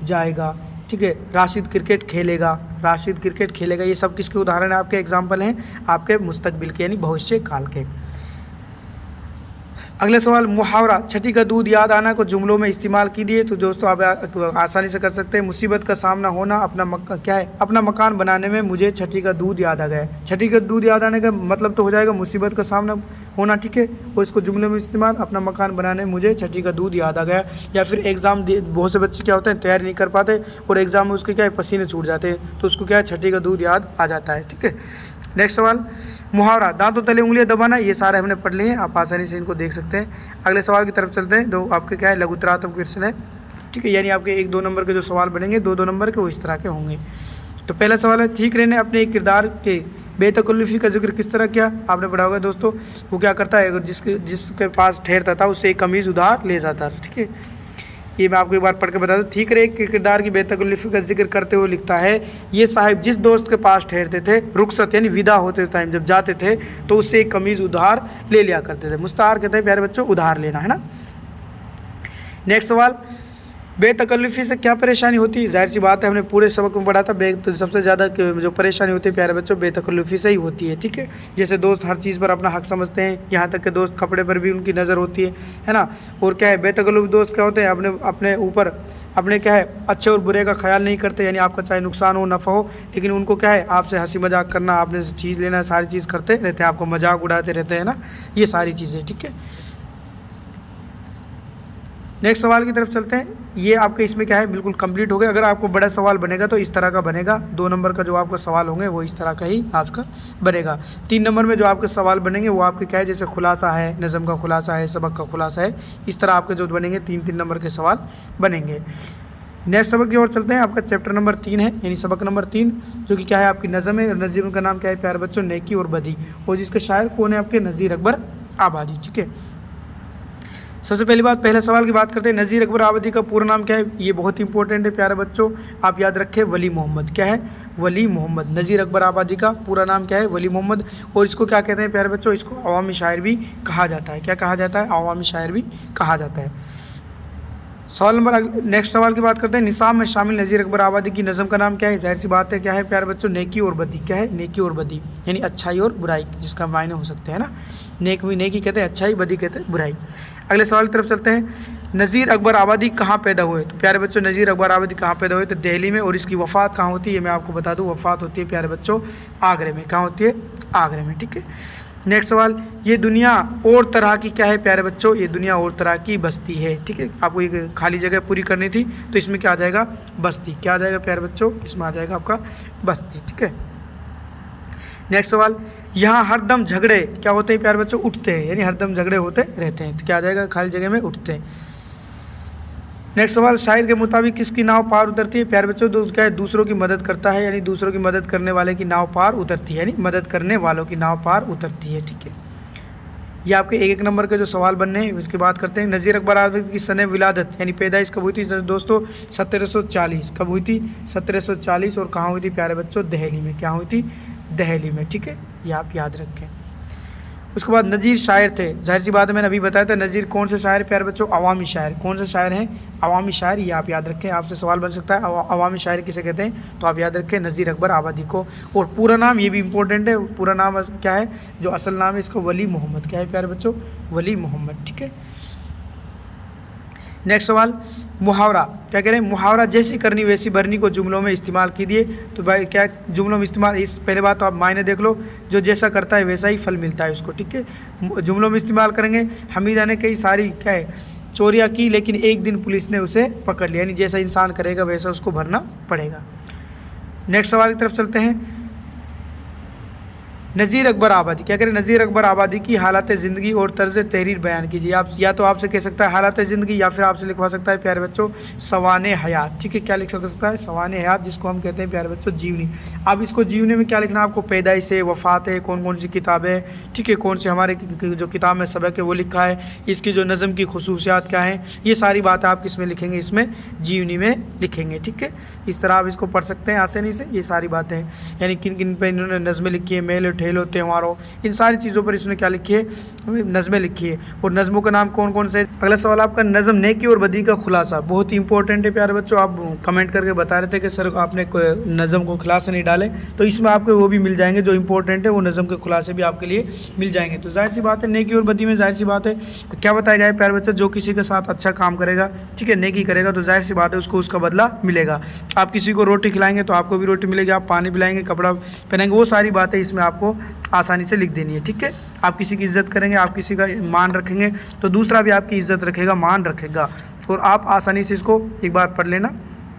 जाएगा, ठीक है। राशिद क्रिकेट खेलेगा, राशिद क्रिकेट खेलेगा, ये सब किसके उदाहरण है? आपके एग्जाम्पल हैं आपके मुस्तकबिल के, यानी भविष्य काल के। अगले सवाल, मुहावरा छठी का दूध याद आना को जुमलों में इस्तेमाल कीजिए। तो दोस्तों आप आसानी से कर सकते हैं। मुसीबत का सामना होना, अपना मकान बनाने में मुझे छठी का दूध याद आ गया। छठी का दूध याद आने का मतलब तो हो जाएगा मुसीबत का सामना होना, ठीक है। और इसको जुमले में इस्तेमाल, अपना मकान बनाने में मुझे छठी का दूध याद आ गया। या फिर एग्ज़ाम बहुत से बच्चे क्या होते हैं, तैयारी नहीं कर पाते और एग्ज़ाम में उसके क्या है, पसीने छूट जाते हैं, तो उसको क्या है, छठी का दूध याद आ जाता है, ठीक है। नेक्स्ट सवाल, मुहावरा दांतों तले उंगलियां दबाना, ये सारे हमने पढ़ लिए हैं, आप आसानी से इनको देख सकते हैं। अगले सवाल की तरफ चलते हैं। दो आपके क्या है, लघुतरात्मक क्वेश्चन है, ठीक है, यानी आपके 1-2 नंबर के जो सवाल बनेंगे, 2-2 नंबर के वो इस तरह के होंगे। तो पहला सवाल है, ठीक रहने अपने एक किरदार के बेतकल्लुफ़ी का जिक्र किस तरह किया? आपने पढ़ा होगा दोस्तों। वो क्या करता है, जिसके पास ठहरता था उससे एक कमीज़ उधार ले जाता था, ठीक है। ये मैं आपको एक बार पढ़ के बता दूँ। ठीक रहे के किरदार की बेतकल्लुफ़ी का जिक्र करते हुए लिखता है, ये साहिब जिस दोस्त के पास ठहरते थे, रुखसत यानी विदा होते टाइम जब जाते थे, तो उससे एक कमीज़ उधार ले लिया करते थे। मुस्तार कहते हैं प्यारे बच्चों, उधार लेना, है ना। नेक्स्ट सवाल, बेतकल्लुफ़ी से क्या परेशानी होती है? जाहिर सी बात है, हमने पूरे सबक में पढ़ा था, तो सबसे ज़्यादा जो परेशानी होती है प्यारे बच्चों, बेतकल्लुफ़ी से ही होती है, ठीक है। जैसे दोस्त हर चीज़ पर अपना हक समझते हैं, यहाँ तक कि दोस्त कपड़े पर भी उनकी नज़र होती है ना। और क्या है, बेतकल्लुफ़ दोस्त क्या होते हैं, अपने ऊपर अपने क्या है, अच्छे और बुरे का ख्याल नहीं करते, यानी आपका चाहे नुकसान हो नफ़ा हो, लेकिन उनको क्या है, आपसे हंसी मजाक करना, आपने चीज़ लेना, सारी चीज़ करते रहते हैं, आपको मजाक उड़ाते रहते हैं ना, ये सारी चीज़ें, ठीक है। नेक्स्ट सवाल की तरफ चलते हैं। ये आपके इसमें क्या है, बिल्कुल कंप्लीट हो गया। अगर आपको बड़ा सवाल बनेगा तो इस तरह का बनेगा। 2 नंबर का जो आपका सवाल होंगे वो इस तरह का ही आपका बनेगा। 3 नंबर में जो आपके सवाल बनेंगे वो आपके क्या है, जैसे खुलासा है, नज़म का खुलासा है, सबक का खुलासा है, इस तरह आपके जो बनेंगे 3-3 नंबर के सवाल बनेंगे। नेक्स्ट सबक की ओर चलते हैं। आपका चैप्टर नंबर 3 है, यानी सबक नंबर 3, जो कि क्या है, आपकी नज़म है। नज़ीम का नाम क्या है प्यारे बच्चों, नेकी और बदी, और जिसके शायर कौन है आपके, नज़ीर अकबर आबादी, ठीक है। सबसे पहली बात, पहले सवाल की बात करते हैं। नज़ीर अकबर आबादी का पूरा नाम क्या है? ये बहुत इंपॉर्टेंट है प्यारे बच्चों, आप याद रखें, वली मोहम्मद। क्या है? वली मोहम्मद। नज़ीर अकबर आबादी का पूरा नाम क्या है? वली मोहम्मद। और इसको क्या कहते हैं प्यारे बच्चों, इसको अवामी शायर भी कहा जाता है। क्या कहा जाता है? अवामी शायर भी कहा जाता है। सवाल नंबर, नेक्स्ट सवाल की बात करते हैं। निसाब में शामिल नज़ीर अकबर आबादी की नज़म का नाम क्या है? जाहिर सी बात है, क्या है प्यारे बच्चों, नेकी और बदी। क्या है? नेकी और बदी, यानी अच्छाई और बुराई, जिसका मायने हो सकते हैं ना। नेकी कहते हैं अच्छाई, बदी कहते हैं बुराई। अगले सवाल की तरफ चलते हैं। नज़ीर अकबर आबादी कहाँ पैदा हुए? तो प्यारे बच्चों, नज़ीर अकबर आबादी कहाँ पैदा हुए? तो दिल्ली में। और इसकी वफ़ात कहाँ होती है, मैं आपको बता दूँ, वफ़ात होती है प्यारे बच्चों आगरे में। कहाँ होती है? आगरे में, ठीक है। नेक्स्ट सवाल, ये दुनिया और तरह की क्या है प्यारे बच्चों? ये दुनिया और तरह की बस्ती है, ठीक है। आपको ये खाली जगह पूरी करनी थी, तो इसमें क्या आ जाएगा? बस्ती। क्या आ जाएगा प्यारे बच्चों? इसमें आ जाएगा आपका बस्ती, ठीक है। नेक्स्ट सवाल, यहाँ हरदम झगड़े क्या होते हैं प्यारे बच्चों? उठते हैं, यानी हरदम झगड़े होते रहते हैं, तो क्या आ जाएगा? खाली जगह में उठते हैं। नेक्स्ट सवाल, शायर के मुताबिक किसकी नाव पार उतरती है प्यारे बच्चों? तो क्या है, दूसरों की मदद करता है, यानी दूसरों की मदद करने वाले की नाव पार उतरती है, यानी मदद करने वालों की नाव पार उतरती है, ठीक है। ये आपके 1-1 नंबर के जो सवाल बनने हैं उसकी बात करते हैं। नज़ीर अकबर आबादी की सने विलादत यानी पैदाइश कब हुई थी दोस्तों? 1740। कब हुई थी? 1740। और कहाँ हुई थी प्यारे बच्चों? दिल्ली में। क्या हुई थी? दिल्ली में, ठीक है, ये आप याद रखें। उसके बाद नज़ीर शायर थे, जाहिर सी बात है, मैंने अभी बताया था। नज़ीर कौन से शायर प्यारे बच्चों? अवामी शायर। कौन से शायर हैं? अवामी शायर, ये आप याद रखें। आपसे सवाल बन सकता है अवामी शायर किसे कहते हैं, तो आप याद रखें नज़ीर अकबर आबादी को। और पूरा नाम, ये भी इंपॉर्टेंट है, पूरा नाम क्या है, जो असल नाम है इसको, वली मोहम्मद। क्या है प्यारे बच्चों? वली मोहम्मद, ठीक है। नेक्स्ट सवाल, मुहावरा क्या कह रहे हैं? मुहावरा जैसी करनी वैसी भरनी को जुमलों में इस्तेमाल कीजिए। तो भाई क्या जुमलों में इस्तेमाल, इस पहले बात तो आप मायने देख लो, जो जैसा करता है वैसा ही फल मिलता है उसको, ठीक है। जुमलों में इस्तेमाल करेंगे। हमीदा ने कई सारी क्या है चोरियाँ की, लेकिन एक दिन पुलिस ने उसे पकड़ लिया, यानी जैसा इंसान करेगा वैसा उसको भरना पड़ेगा। नेक्स्ट सवाल की तरफ चलते हैं। नज़ीर अकबर आबादी, क्या करें, नज़ीर अकबर आबादी की हालात ज़िंदगी और तर्ज तहरीर बयान कीजिए। आप या तो आपसे कह सकता है हालात ज़िंदगी, या फिर आपसे लिखवा सकता है प्यारे बच्चों सवाने हयात। ठीक है, क्या लिख सकता है, सवाने हयात, जिसको हम कहते हैं प्यारे बच्चों जीवनी। अब इसको जीवनी में क्या लिखना है आपको, पैदाइश है, वफ़ात है, कौन कौन सी किताबें है, ठीक है, कौन से हमारे जो किताब में सबक है वो लिखा है, इसकी जो नज़म की खसूसियात क्या है, ये सारी बातें आप किस में लिखेंगे, इसमें जीवनी में लिखेंगे। ठीक है, इस तरह आप इसको पढ़ सकते हैं आसानी से। ये सारी बातें हैं, यानी किन किन पर इन्होंने नज़में लिखी है, मेल ठेलो त्योहारों, इन सारी चीज़ों पर इसने क्या लिखी है, नज़में लिखी है। और नज़मों का नाम कौन कौन से। अगला सवाल आपका, नज़म नेकी और बदी का खुलासा, बहुत ही इंपॉर्टेंट है प्यारे बच्चों। आप कमेंट करके बता रहे थे कि सर आपने नज़म को खुलासे नहीं डाले, तो इसमें आपको वो भी मिल जाएंगे जो इंपॉर्टेंट है, वो नज़म के खुलासे भी आपके लिए मिल जाएंगे। तो जाहिर सी बात है नेकी और बदी में जाहिर सी बात है क्या बताया जाए प्यारे बच्चों, जो किसी के साथ अच्छा काम करेगा, ठीक है, नेकी करेगा, तो जाहिर सी बात है उसको उसका बदला मिलेगा। आप किसी को रोटी खिलाएंगे तो आपको भी रोटी मिलेगी, आप पानी पिलाएंगे, कपड़ा पहनेंगे, वो सारी बातें इसमें आपको आसानी से लिख देनी है। ठीक है, आप किसी की इज़्ज़त करेंगे, आप किसी का मान रखेंगे, तो दूसरा भी आपकी इज़्ज़त रखेगा, मान रखेगा। और आप आसानी से इसको एक बार पढ़ लेना,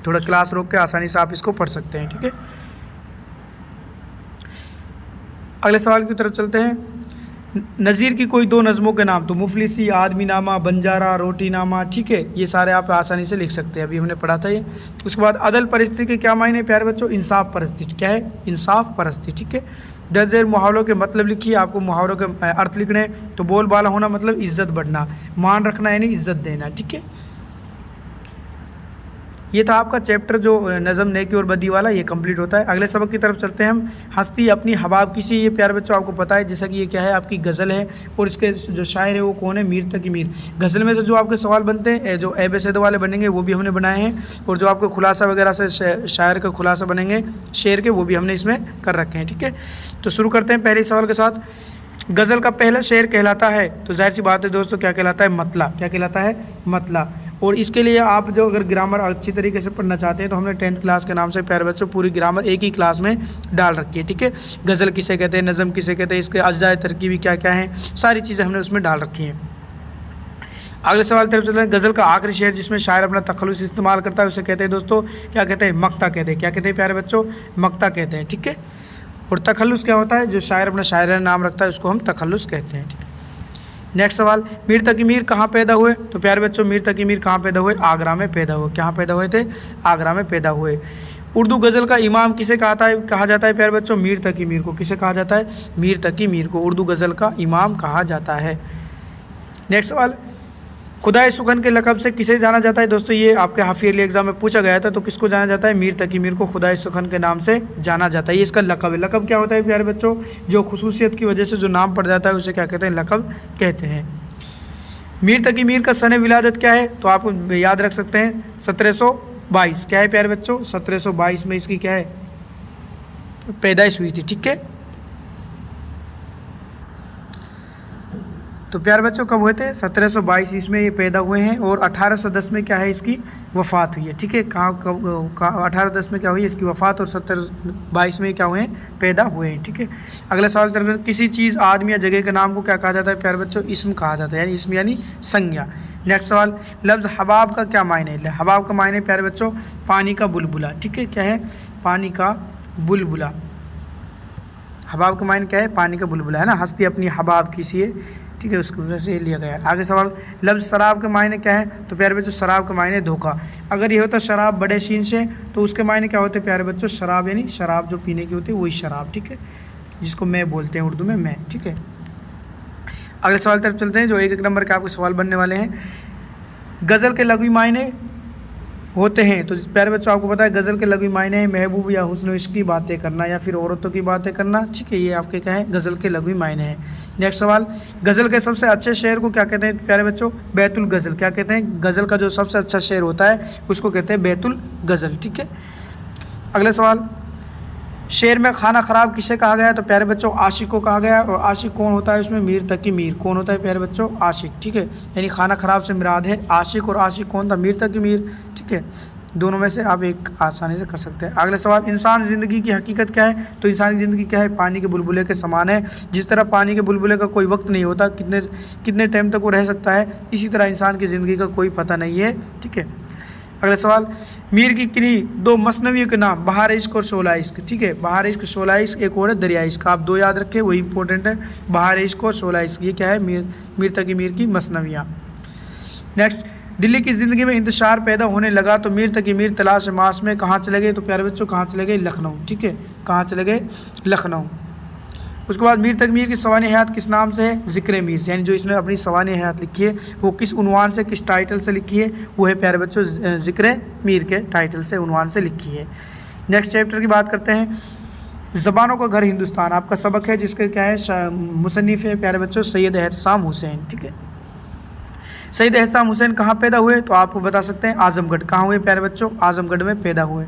थोड़ा क्लास रोक के आसानी से आप इसको पढ़ सकते हैं। ठीक है, अगले सवाल की तरफ चलते हैं। नज़ीर की कोई दो नज़मों के नाम, तो मुफलिसी, आदमी नामा, बंजारा, रोटी नामा, ठीक है, ये सारे आप आसानी से लिख सकते हैं, अभी हमने पढ़ा था ये। उसके बाद अदल परस्ती के क्या मायने प्यारे बच्चों, इंसाफ परस्ती, क्या है, इंसाफ परस्ती। ठीक है, दर्ज मुहावरों के मतलब लिखिए, आपको मुहावरों के अर्थ लिखने हैं। तो बोलबाला होना मतलब इज़्ज़त बढ़ना, मान रखना यानी इज़्ज़त देना। ठीक है, ये था आपका चैप्टर जो नज़म नेकी और बदी वाला, ये कंप्लीट होता है। अगले सबक की तरफ चलते हैं हम। हस्ती अपनी हबाब किसी, ये प्यारे बच्चों आपको पता है, जैसा कि ये क्या है, आपकी गज़ल है, और इसके जो शायर है वो कौन है, मीर तकी मीर। गज़ल में से जो आपके सवाल बनते हैं, जो एबेसेदो वाले बनेंगे वो भी हमने बनाए हैं, और जो आपको खुलासा वगैरह से शायर का खुलासा बनेंगे शेर के, वो भी हमने इसमें कर रखे हैं। ठीक है, तो शुरू करते हैं पहले सवाल के साथ। गज़ल का पहला शेर कहलाता है, तो जाहिर सी बात है दोस्तों क्या कहलाता है, मतला। क्या कहलाता है, मतला। और इसके लिए आप जो अगर ग्रामर अच्छी तरीके से पढ़ना चाहते हैं, तो हमने 10th क्लास के नाम से प्यारे बच्चों पूरी ग्रामर एक ही क्लास में डाल रखी है। ठीक है, गज़ल किसे कहते हैं, नज़म किसे कहते हैं, इसके अज्जाए तरकीबी क्या क्या हैं, सारी चीज़ें हमने उसमें डाल रखी हैं। अगले सवाल तरफ चलते हैं। गज़ल का आखिरी शेर जिसमें शायर अपना तखल्लुस इस्तेमाल करता है, उसे कहते हैं दोस्तों, क्या कहते हैं, मक्ता कहते हैं। क्या कहते हैं प्यारे बच्चों, मक्ता कहते हैं। ठीक है, और तखल्लुस क्या होता है, जो शायर अपना शायराना नाम रखता है उसको हम तखल्लुस कहते हैं। ठीक है, नेक्स्ट सवाल, मीर तकी मीर कहाँ पैदा हुए, तो प्यारे बच्चों मीर तकी मीर कहाँ पैदा हुए, आगरा में पैदा हुए। कहाँ पैदा हुए थे, आगरा में पैदा हुए। उर्दू गज़ल का इमाम किसे कहा जाता है प्यारे बच्चों, मीर तकी मीर को। किसे कहा जाता है, मीर तकी मीर को उर्दू गज़ल का इमाम कहा जाता है। नेक्स्ट सवाल, खुदाए सुखन के लक़ब से किसे जाना जाता है, दोस्तों ये आपके हाफ ईयरली एग्जाम में पूछा गया था, तो किसको जाना जाता है, मीर तकी मीर को खुदाए सुखन के नाम से जाना जाता है। ये इसका लक़ब है। लक़ब क्या होता है प्यारे बच्चों, जो खुसूसियत की वजह से जो नाम पड़ जाता है उसे क्या कहते हैं, लक़ब कहते हैं। मीर तकी मीर का सन विलादत क्या है, तो आप याद रख सकते हैं 1722। क्या है प्यारे बच्चों, 1722 में इसकी क्या है, पैदाइश हुई थी। ठीक है, तो प्यारे बच्चों कब हुए थे, 1722 इसमें ये पैदा हुए हैं, और 1810 में क्या है, इसकी वफ़ात हुई है। ठीक है, कहाँ 1810 में क्या हुई है, इसकी वफ़ात, और 1722 में क्या हुए हैं, पैदा हुए हैं। ठीक है, अगला सवाल चल रहा है। किसी चीज़, आदमी या जगह के नाम को क्या कहा जाता है प्यारे बच्चों, इस्म कहा जाता है, यानी इस्म यानी संज्ञा। नेक्स्ट सवाल, लफ्ज़ हबाब का क्या मायने है, हबाब का मायने प्यारे बच्चों पानी का बुलबुला। ठीक है, क्या है, पानी का बुलबुला। हबाब का मायने क्या है, पानी का बुलबुला, है ना, हस्ती अपनी हबाब किसी है। ठीक है, उसकी वजह से लिया गया है। आगे सवाल, लफ्ज़ शराब के मायने क्या है, तो प्यारे बच्चों शराब के मायने धोखा। अगर ये होता शराब बड़े शीन से, तो उसके मायने क्या होते प्यारे बच्चों, शराब यानी शराब जो पीने की होती है वही शराब। ठीक है, जिसको मैं बोलते हैं उर्दू में, मैं। ठीक है, अगले सवाल तरफ चलते हैं, जो एक नंबर के आपके सवाल बनने वाले हैं। गज़ल के लघु मायने होते हैं, तो प्यारे बच्चों आपको पता है गज़ल के लघु मायने हैं, महबूब या हुस्न इश्क की बातें करना, या फिर औरतों की बातें करना। ठीक है, ये आपके क्या है, गज़ल के लघु मायने हैं। नेक्स्ट सवाल, गज़ल के सबसे अच्छे शेर को क्या कहते हैं प्यारे बच्चों, बैतुल गज़ल। क्या कहते हैं, गज़ल का जो सबसे अच्छा शेर होता है उसको कहते हैं बैतुल गज़ल। ठीक है, अगले सवाल, शेर में खाना ख़राब किसे कहा गया है, तो प्यारे बच्चों आशिक को कहा गया है। और आशिक कौन होता है उसमें, मीर तकी मीर। कौन होता है प्यारे बच्चों, आशिक। ठीक है, यानी खाना ख़राब से मुराद है आशिक, और आशिक कौन था, मीर तकी मीर। ठीक है, दोनों में से आप एक आसानी से कर सकते हैं। अगले सवाल, इंसान ज़िंदगी की हकीकत क्या है, तो इंसान की ज़िंदगी क्या है, पानी के बुलबुले के समान है। जिस तरह पानी के बुलबुले का कोई वक्त नहीं होता, कितने टाइम तक वो रह सकता है, इसी तरह इंसान की ज़िंदगी का कोई पता नहीं है। ठीक है, अगला सवाल, मीर की किन्हीं दो मसनवियों के नाम बहार इश्क और शोला इश्क। ठीक है, बहार इश्क, शोला इश्क, एक और है दरिया इश्क। आप दो याद रखें, वही इंपॉर्टेंट है, बहार इश्क और शोला इश्क। ये क्या है, मीर तकी मीर की मसनवियाँ। नेक्स्ट, दिल्ली की ज़िंदगी में इंतशार पैदा होने लगा तो मीर तकी मीर तलाश मास में कहाँ चले गए? तो प्यारे बच्चों कहाँ चले गए? लखनऊ। ठीक है, कहाँ चले गए? लखनऊ। उसके बाद मीर तकी मीर की सवानी हयात किस नाम से है? ज़िक्र मीर से, यानी जो इसने अपनी सवानी हयात लिखी है वो किस उन्वान से, किस टाइटल से लिखी है? वो है प्यारे बच्चों ज़िक्र मीर के टाइटल से, उन्वान से लिखी है। नेक्स्ट चैप्टर की बात करते हैं, ज़बानों का घर हिंदुस्तान। आपका सबक है जिसका क्या है, मुसन्निफ़ है प्यारे बच्चों सैयद एहतसाम हुसैन। ठीक है, सैयद एहतसाम हुसैन कहाँ पैदा हुए? तो आपको बता सकते हैं आज़मगढ़। कहाँ हुए प्यारे बच्चों? आज़मगढ़ में पैदा हुए।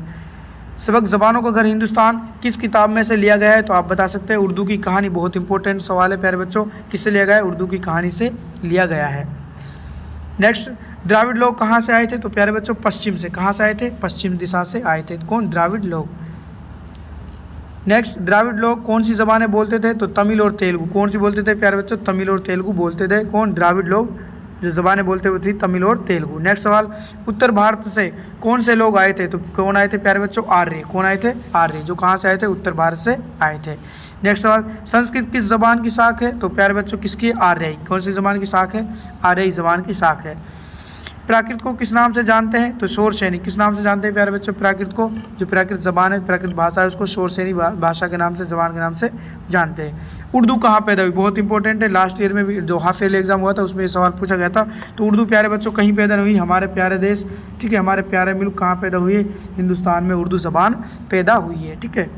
सबक ज़बानों का घर हिंदुस्तान किस किताब में से लिया गया है? तो आप बता सकते हैं उर्दू की कहानी। बहुत इंपॉर्टेंट सवाल है प्यारे बच्चों, किससे लिया गया है? उर्दू की कहानी से लिया गया है। नेक्स्ट, द्राविड़ लोग कहाँ से आए थे? तो प्यारे बच्चों पश्चिम से। कहाँ से आए थे? पश्चिम दिशा से आए थे। कौन? द्राविड़ लोग। नेक्स्ट, द्राविड़ लोग कौन सी ज़बानें बोलते थे? तो तमिल और तेलुगु। कौन सी बोलते थे प्यारे बच्चों? तमिल और तेलुगु बोलते थे। कौन? द्राविड़ लोग। जो ज़बानें बोलते हुए थी तमिल और तेलुगु। नेक्स्ट सवाल, उत्तर भारत से कौन से लोग आए थे? तो कौन आए थे प्यारे बच्चों? आर्य। कौन आए थे? आर्य। जो कहाँ से आए थे? उत्तर भारत से आए थे। नेक्स्ट सवाल, संस्कृत किस ज़बान की शाख है? तो प्यारे बच्चों किसकी? आर्यई। कौन सी ज़बान की शाख है? आर्यई ज़बान की शाख है। प्राकृत को किस नाम से जानते हैं? तो शोरशैनी। किस नाम से जानते हैं प्यारे बच्चों प्राकृत को? जो प्राकृत ज़बान है, प्राकृत भाषा है, उसको शोरशैनी भाषा के नाम से, ज़बान के नाम से जानते हैं। उर्दू कहाँ पैदा हुई? बहुत इंपॉर्टेंट है, लास्ट ईयर में भी जो हाफ ईयरली एग्जाम हुआ था उसमें ये सवाल पूछा गया था। तो उर्दू प्यारे बच्चों कहीं पैदा नहीं हुई, हमारे प्यारे देश, ठीक है, हमारे प्यारे मुल्क कहाँ पैदा हुई है? हिंदुस्तान में उर्दू ज़बान पैदा हुई है। ठीक है।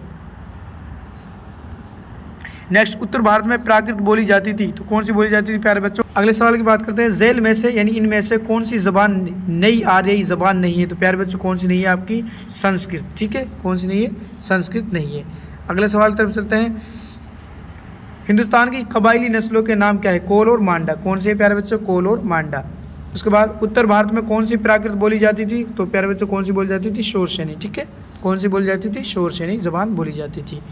नेक्स्ट, उत्तर भारत में प्राकृत बोली जाती थी। तो कौन सी बोली जाती थी प्यारे बच्चों? अगले सवाल की बात करते हैं, झेल में से यानी इनमें से कौन सी ज़बान नई आर्यई ज़बान नहीं है? तो प्यारे बच्चों कौन सी नहीं है? आपकी संस्कृत। ठीक है, कौन सी नहीं है? संस्कृत नहीं है। अगले सवाल तरफ चलते हैं, हिंदुस्तान की कबायली नस्लों के नाम क्या है? कोल और मांडा। कौन सी है प्यारे बच्चों? कोल और मांडा। उसके बाद उत्तर भारत में कौन सी प्राकृत बोली जाती थी? तो प्यारे बच्चों कौन सी बोली जाती थी? शोरशैनी। ठीक है, कौन सी बोली जाती थी? शोरशैनी ज़बान बोली जाती थी।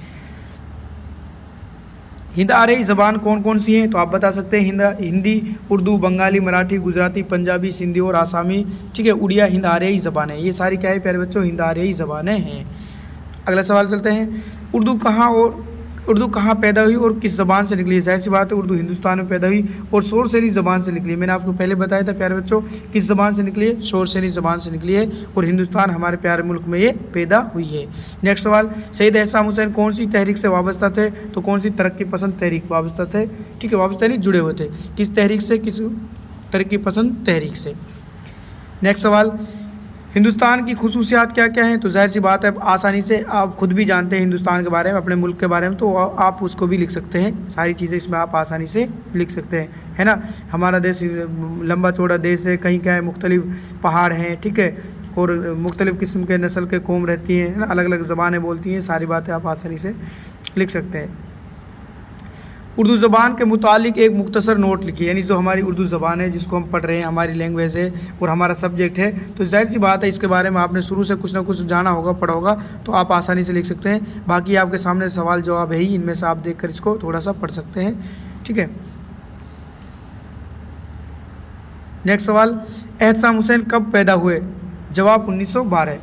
हिंद आर्यई ज़बान कौन कौन सी हैं? तो आप बता सकते हैं हिंदी, उर्दू, बंगाली, मराठी, गुजराती, पंजाबी, सिंधी और आसामी। ठीक है, उड़िया हिंद आर्यई ज़बानें। ये सारी क्या है प्यारे बच्चों? हिंद आर्यई ज़बानें हैं। अगला सवाल चलते हैं, उर्दू कहाँ पैदा हुई और किस ज़बान से निकली? जाहिर सी बात है उर्दू हिंदुस्तान में पैदा हुई और शोरशैनी ज़बान से निकली। मैंने आपको पहले बताया था प्यारे बच्चों, किस ज़बान से निकली है? शोरशैनी ज़बान से निकली है और हिंदुस्तान हमारे प्यारे मुल्क में ये पैदा हुई है। नेक्स्ट सवाल, सैयद एहतसाम हुसैन कौन सी तहरीक से वाबस्ता थे? तो कौन सी तरक्की पसंद तहरीक वाबस्ता थे? ठीक है, वाबस्ता नहीं, जुड़े हुए थे। किस तहरीक से? किस तरक्की पसंद तहरीक से। नेक्स्ट सवाल, हिंदुस्तान की खुसूसियात क्या क्या हैं? तो जाहिर सी बात है आसानी से आप खुद भी जानते हैं हिंदुस्तान के बारे में, अपने मुल्क के बारे में, तो आप उसको भी लिख सकते हैं। सारी चीज़ें इसमें आप आसानी से लिख सकते हैं, है ना। हमारा देश लंबा चौड़ा देश है, कहीं क्या है मुख्तलिफ पहाड़ हैं, ठीक है, और मुख्तलिफ़ किस्म के नस्ल के कौम रहती हैं, है ना, अलग अलग ज़बानें बोलती हैं। सारी बातें आप आसानी से लिख सकते हैं। उर्दू ज़बान के मुतालिक एक मुख्तसर नोट लिखिए, यानी जो हमारी उर्दू ज़बान है जिसको हम पढ़ रहे हैं, हमारी लैंग्वेज है और हमारा सब्जेक्ट है, तो जाहिर सी बात है इसके बारे में आपने शुरू से कुछ ना कुछ जाना होगा, पढ़ा होगा, तो आप आसानी से लिख सकते हैं। बाकी आपके सामने सवाल जवाब है ही, इनमें से आप देखकर इसको थोड़ा सा पढ़ सकते हैं। ठीक है। नेक्स्ट सवाल, एहतसाम हुसैन कब पैदा हुए? जवाब 1912।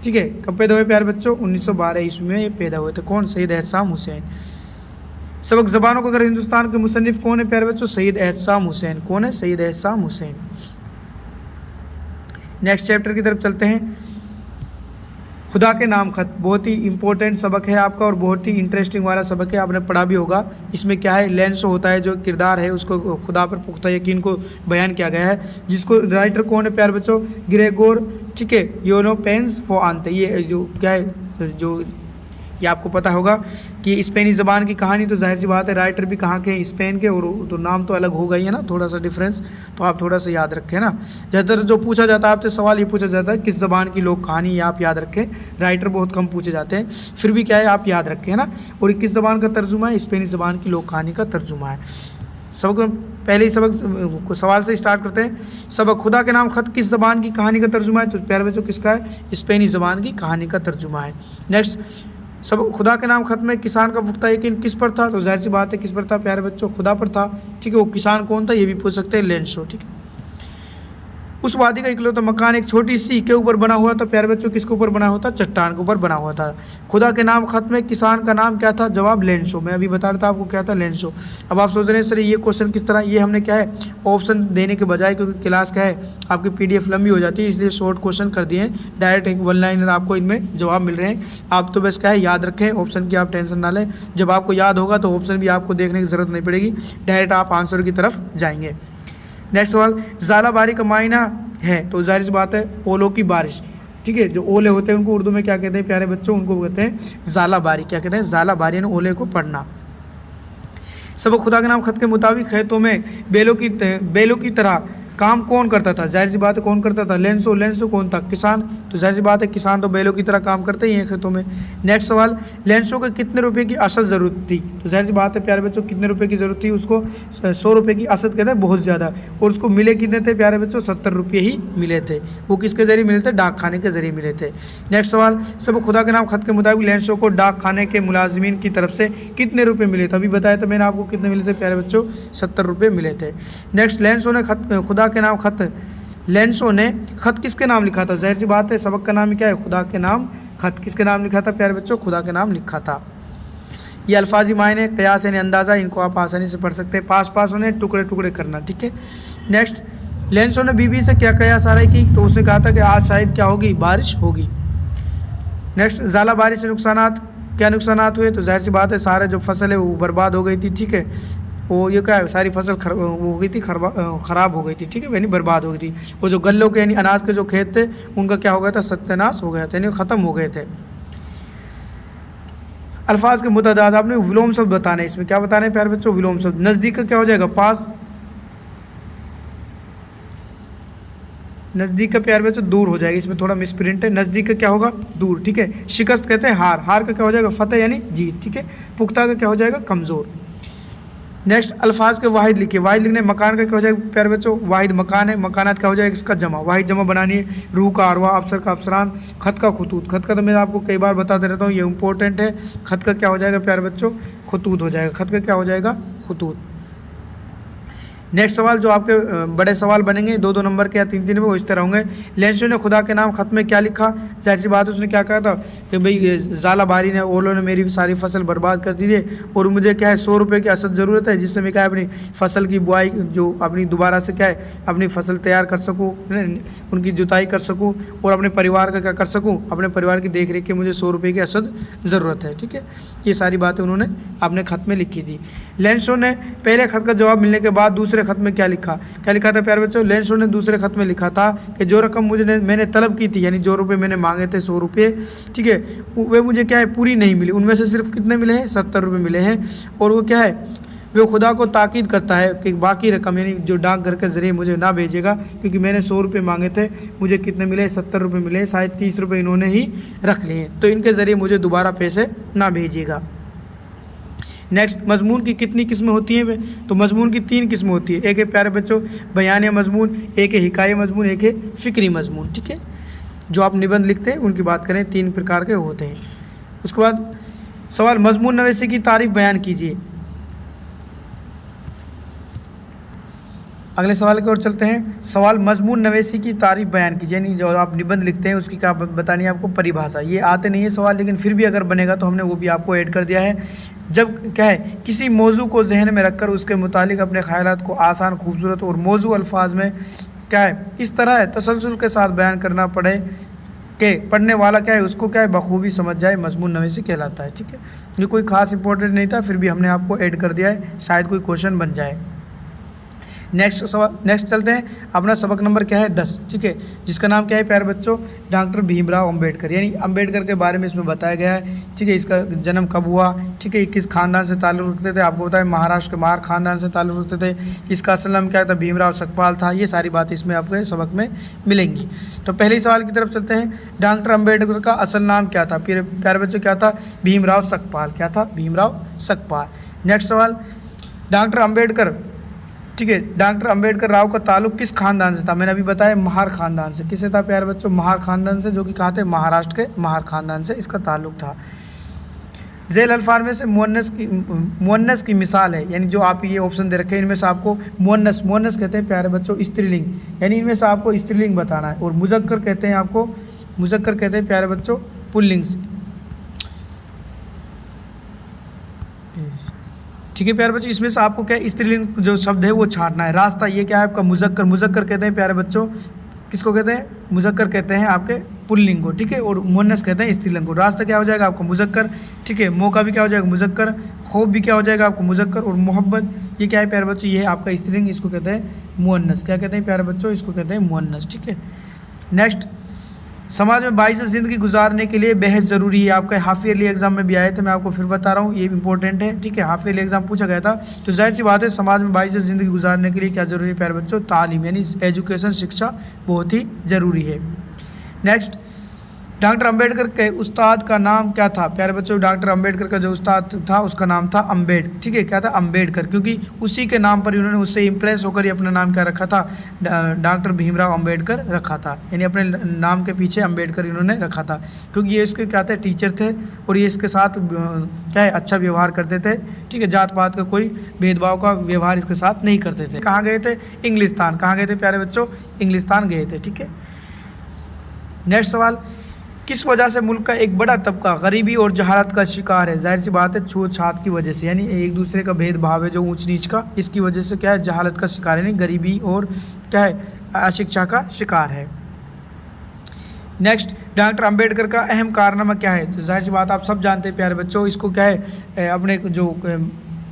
ठीक है, कब पैदा हुए प्यारे बच्चों? 1912 ईस्वी में ये पैदा हुए थे। कौन? सैयद एहतसाम हुसैन। सबक ज़बानों का अगर हिंदुस्तान के मुसन्निफ कौन है प्यारे बच्चों? सैयद एहतसाम हुसैन। कौन है? सैयद एहतसाम हुसैन। नेक्स्ट चैप्टर की तरफ चलते हैं, खुदा के नाम खत। बहुत ही इंपॉर्टेंट सबक है आपका और बहुत ही इंटरेस्टिंग वाला सबक है, आपने पढ़ा भी होगा। इसमें क्या है, लेंस होता है, जो किरदार है उसको खुदा पर पुख्ता यकीन को बयान किया गया है, जिसको राइटर कौन है प्यारे बच्चों? ग्रेगोर, ठीक है, योनो पेंस फोआंते। ये जो क्या है, जो ये आपको पता होगा कि स्पेनी ज़बान की कहानी, तो जाहिर सी बात है राइटर भी कहाँ के हैं? स्पेन के, और तो नाम तो अलग होगा ही है ना, थोड़ा सा डिफरेंस, तो आप थोड़ा सा याद रखें ना। ज़्यादातर जो पूछा जाता है आपसे सवाल ये पूछा जाता है किस ज़बान की लोक कहानी, ये आप याद रखें। राइटर बहुत कम पूछे जाते हैं, फिर भी क्या है आप याद रखें ना। और किस ज़बान का तर्जुमा है? स्पेनी ज़बान की लोक कहानी का तर्जुमा है। सबक पहले ही सबक सवाल से स्टार्ट करते हैं। सबक, खुदा के नाम खत किस ज़बान की कहानी का तर्जुमा है? तो प्यारे बच्चों किसका है? स्पेनी ज़बान की कहानी का तर्जुमा है। नेक्स्ट, सब खुदा के नाम खत में किसान का पुख्ता यकीन किस पर था? तो जाहिर सी बात है किस पर था प्यारे बच्चों? खुदा पर था। ठीक है, वो किसान कौन था ये भी पूछ सकते हैं, लेंसो। ठीक है। उस वादी का इकलौता मकान एक छोटी सी के ऊपर बना हुआ था। प्यारे बच्चों किसके ऊपर बना हुआ था? चट्टान के ऊपर बना हुआ था। खुदा के नाम खत में किसान का नाम क्या था? जवाब लेंसो। मैं अभी बता रहा था आपको क्या था, लेंसो। अब आप सोच रहे हैं सर ये क्वेश्चन किस तरह, ये हमने क्या है ऑप्शन देने के बजाय, क्योंकि क्लास क्या है आपकी PDF लंबी हो जाती है इसलिए शॉर्ट क्वेश्चन कर दिए हैं, डायरेक्ट एक 1 लाइनर आपको इनमें जवाब मिल रहे हैं। आप तो बस क्या है याद रखें ऑप्शन की, आप टेंशन ना लें। जब आपको याद होगा तो ऑप्शन भी आपको देखने की ज़रूरत नहीं पड़ेगी, डायरेक्ट आप आंसर की तरफ जाएंगे। नेक्स्ट सवाल, ज़ालाबारी का मायना है, तो जाहिर सी बात है ओलों की बारिश। ठीक है, जो ओले होते हैं उनको उर्दू में क्या कहते हैं प्यारे बच्चों? उनको कहते हैं ज़ालाबारी। क्या कहते हैं? ज़ालाबारी, यानी ओले को पढ़ना। सब खुदा के नाम खत के मुताबिक खेतों में बेलों की तरह काम कौन करता था? जाहिर सी बात है कौन करता था? लेंसो। लेंसो कौन था? किसान। तो जाहिर सी बात है किसान तो बैलों की तरह काम करते ही हैं खेतों में। नेक्स्ट सवाल, लेंसो को कितने रुपए की असद ज़रूरत थी? तो जाहिर सी बात है प्यारे बच्चों कितने रुपए की ज़रूरत थी? उसको 100 रुपये की असद कहते हैं, बहुत ज़्यादा। और उसको मिले कितने थे प्यारे बच्चों? 70 रुपये ही मिले थे। वो किसके ज़रिए मिले थे? डाक खाने के ज़रिए मिले थे। नेक्स्ट सवाल, सब खुदा के नाम खत के मुताबिक लेंसो को डाक खाने के मुलाजिमीन की तरफ से कितने रुपये मिले थे? अभी बताया था मैंने आपको कितने मिले थे प्यारे बच्चों? 70 रुपये मिले थे। नेक्स्ट, लेंसो ने खुदा के नाम खत, लेंसो ने खत किसके नाम लिखा था? जाहिर सी बात है सबक का नाम ही क्या है? खुदा के नाम खत। किसके नाम लिखा था प्यारे बच्चों? खुदा के नाम लिखा था। ये अल्फाजी मायने, कयास यानी अंदाज़ा, इनको आप आसानी से पढ़ सकते हैं। पास होने, टुकड़े टुकड़े करना। ठीक है। नेक्स्ट, लेंसो ने बीबी से क्या कयास आराई की? तो उसने कहा था कि आज शायद क्या होगी? बारिश होगी। नेक्स्ट, ज़ालाबारी से नुकसानात, क्या नुकसानात हुए? तो जाहिर सी बात है सारे जो फसल है वो बर्बाद हो गई थी। ठीक है, वो ये क्या है सारी फसल हो गई थी, ख़राब हो गई थी। ठीक है, यानी बर्बाद हो गई थी। वो जो गल्लों के यानी अनाज के जो खेत थे उनका क्या हो गया था? सत्यानाश हो गया था, यानी ख़त्म हो गए थे। अल्फाज के मुतदाद, आपने विलोम शब्द बताने, इसमें क्या बताने प्यारे बच्चों? विलोम शब्द। नज़दीक का क्या हो जाएगा? पास। नज़दीक का प्यारे बच्चों दूर हो जाएगा, इसमें थोड़ा मिसप्रिंट है। नज़दीक का क्या होगा? दूर। ठीक है। शिकस्त कहते हैं हार, हार का क्या हो जाएगा? फतेह यानी जीत। ठीक है। पुख्ता का क्या हो जाएगा? कमज़ोर। नेक्स्ट, अल्फाज के वाहिद लिखिए। वाहिद लिखने, मकान का क्या हो जाएगा प्यारे बच्चों? वाहिद मकान है, मकानात क्या हो जाएगा? इसका जमा। वाहिद जमा बनानी है, रूह का अरवा, अफसर का अफसरान, खत का खतूत। खत का तो मैं आपको कई बार बताते रहता हूँ, ये इंपॉर्टेंट है। खत का क्या हो जाएगा प्यारे बच्चों? खतूत हो जाएगा। खत का क्या हो जाएगा? खतूत। नेक्स्ट सवाल जो आपके बड़े सवाल बनेंगे 2-2 नंबर के या 3-3 में, वो इस तरह होंगे। लेंसो ने खुदा के नाम खत में क्या लिखा? जाहिर सी बात है उसने क्या कहा था कि भाई ज़ालाबारी ने, ओलों ने मेरी सारी फसल बर्बाद कर दी है और मुझे क्या है 100 रुपये की असद ज़रूरत है, जिससे मैं क्या है अपनी फसल की बुआई जो अपनी दोबारा से क्या है अपनी फसल तैयार कर सकूँ, उनकी जुताई कर सकूँ और अपने परिवार का क्या कर सकूँ, अपने परिवार की देख रेख की मुझे 100 रुपये की असद ज़रूरत है। ठीक है, ये सारी बातें उन्होंने अपने खत में लिखी थी। लेंसो ने पहले खत का जवाब मिलने के बाद दूसरे खत में क्या लिखा था प्यारे बच्चों? लेंसो ने दूसरे खत में लिखा था कि जो रकम मैंने तलब की थी, यानी जो रुपए मैंने मांगे थे 100 रुपये, ठीक है, वे मुझे क्या है पूरी नहीं मिली। उनमें से सिर्फ कितने मिले हैं? 70 रुपये मिले हैं। और वो क्या है, वो खुदा को ताकीद करता है कि बाकी रकम यानी जो डाकघर के ज़रिए मुझे ना भेजेगा, क्योंकि मैंने 100 रुपये मांगे थे, मुझे कितने मिले? 70 रुपये मिले। शायद 30 रुपये इन्होंने ही रख लिए, तो इनके ज़रिए मुझे दोबारा पैसे ना भेजिएगा। नेक्स्ट, मजमून की कितनी किस्में होती हैं? तो मजमून की 3 किस्में होती है। एक है प्यारे बच्चों बयान मजमून, एक है हिकाय मजमून, एक है फ़िक्री मजमून। ठीक है, जो आप निबंध लिखते हैं उनकी बात करें 3 प्रकार के होते हैं। उसके बाद सवाल, मजमून नवीसी की तारीफ बयान कीजिए। अगले सवाल की ओर चलते हैं। सवाल, मजमून नवेसी की तारीफ बयान कीजिए, यानी जो आप निबंध लिखते हैं उसकी क्या बतानी है आपको? परिभाषा। ये आते नहीं है सवाल, लेकिन फिर भी अगर बनेगा तो हमने वो भी आपको ऐड कर दिया है। जब क्या है किसी मौजू को जहन में रखकर उसके मुतालिक अपने ख्यालात को आसान, खूबसूरत और मौजू अल्फाज में क्या है इस तरह है तसलसल के साथ बयान करना पड़े कि पढ़ने वाला क्या है उसको क्या है बखूबी समझ जाए, मजमून नवीसी कहलाता है। ठीक है, ये कोई खास इंपॉर्टेंट नहीं था, फिर भी हमने आपको ऐड कर दिया है, शायद कोई क्वेश्चन बन जाए। नेक्स्ट सवाल, नेक्स्ट चलते हैं। अपना सबक नंबर क्या है? 10। ठीक है, जिसका नाम क्या है प्यारे बच्चों? डॉक्टर भीमराव अंबेडकर, यानी अंबेडकर के बारे में इसमें बताया गया है। ठीक है, इसका जन्म कब हुआ? ठीक है, किस खानदान से ताल्लुक़ रखते थे? आपको बताया महाराष्ट्र के मार खानदान से ताल्लुक़ रखते थे। इसका असल नाम क्या था? भीमराव सकपाल था। ये सारी बातें इसमें आपके सबक में मिलेंगी। तो पहले सवाल की तरफ चलते हैं। डॉक्टर अंबेडकर का असल नाम क्या था? प्यारे बच्चों क्या था? भीमराव सकपाल। क्या था? भीमराव सकपाल। नेक्स्ट सवाल, डॉक्टर अंबेडकर, ठीक है, डॉक्टर अंबेडकर राव का ताल्लुक किस खानदान से था? मैंने अभी बताया महार खानदान से। किससे था प्यारे बच्चों? महार खानदान से, जो कि कहाँ थे? महाराष्ट्र के महार खानदान से इसका ताल्लुक था। झैल अल्फाज में से मुअन्नस की मिसाल है, यानी जो आप ये ऑप्शन दे रखे हैं इनमें से आपको मुअन्नस कहते हैं प्यारे बच्चों स्त्रीलिंग, यानी इनमें से आपको स्त्रीलिंग बताना है। और मुज़क्कर कहते हैं आपको, मुज़क्कर कहते हैं प्यारे बच्चों पुल्लिंग। ठीक है प्यारे बच्चों, इसमें से आपको क्या स्त्रीलिंग जो शब्द है वो छांटना है। रास्ता ये क्या है आपका मुज़क्कर, मुज़क्कर कहते हैं प्यारे बच्चों किसको कहते हैं, मुज़क्कर कहते हैं आपके पुल्लिंग को, ठीक है। और मुअन्नस कहते हैं स्त्रीलिंग को। रास्ता क्या हो जाएगा आपका मुज़क्कर, ठीक है। मौका भी क्या हो जाएगा मुज़क्कर, खौफ भी क्या हो जाएगा आपको मुज़क्कर, और मोहब्बत ये क्या है प्यारे बच्चों, ये है आपका स्त्रीलिंग, इसको कहते हैं मुअन्नस। क्या कहते हैं प्यारे बच्चों, इसको कहते हैं मुअन्नस, ठीक है। नेक्स्ट, समाज में 22 ज़िंदगी गुजारने के लिए बेहद ज़रूरी है। आपका हाफ ईयरली एग्जाम में भी आए थे, मैं आपको फिर बता रहा हूँ, ये इंपॉर्टेंट है, ठीक है। हाफ ईयरली एग्जाम पूछा गया था, तो जाहिर सी बात है समाज में 22 ज़िंदगी गुजारने के लिए क्या ज़रूरी है प्यारे बच्चों, तालीम, यानी एजुकेशन, शिक्षा बहुत ही ज़रूरी है। नेक्स्ट, डॉक्टर अंबेडकर के उस्ताद का नाम क्या था प्यारे बच्चों, डॉक्टर अंबेडकर का जो उस्ताद था उसका नाम था अम्बेड, ठीक है। क्या था अम्बेडकर, क्योंकि उसी के नाम पर उन्होंने उससे इम्प्रेस होकर ही अपना नाम क्या रखा था, डॉक्टर भीमराव अंबेडकर रखा था, यानी अपने नाम के पीछे अंबेडकर इन्होंने रखा था, क्योंकि ये इसके क्या थे टीचर थे और ये इसके साथ क्या है अच्छा व्यवहार करते थे, ठीक है। जात पात का कोई भेदभाव का व्यवहार इसके साथ नहीं करते थे। कहाँ गए थे, इंग्लिस्तान, कहाँ गए थे प्यारे बच्चों, इंग्लिस्तान गए थे, ठीक है। नेक्स्ट सवाल, किस वजह से मुल्क का एक बड़ा तबका गरीबी और जहालत का शिकार है। जाहिर सी बात है छूत छात की वजह से, यानी एक दूसरे का भेदभाव है जो ऊंच नीच का, इसकी वजह से क्या है जहालत का शिकार है, यानी गरीबी और क्या है अशिक्षा का शिकार है। नेक्स्ट, डॉक्टर अंबेडकर का अहम कारनामा क्या है, तो जाहिर सी बात आप सब जानते हैं प्यारे बच्चों, इसको क्या है अपने जो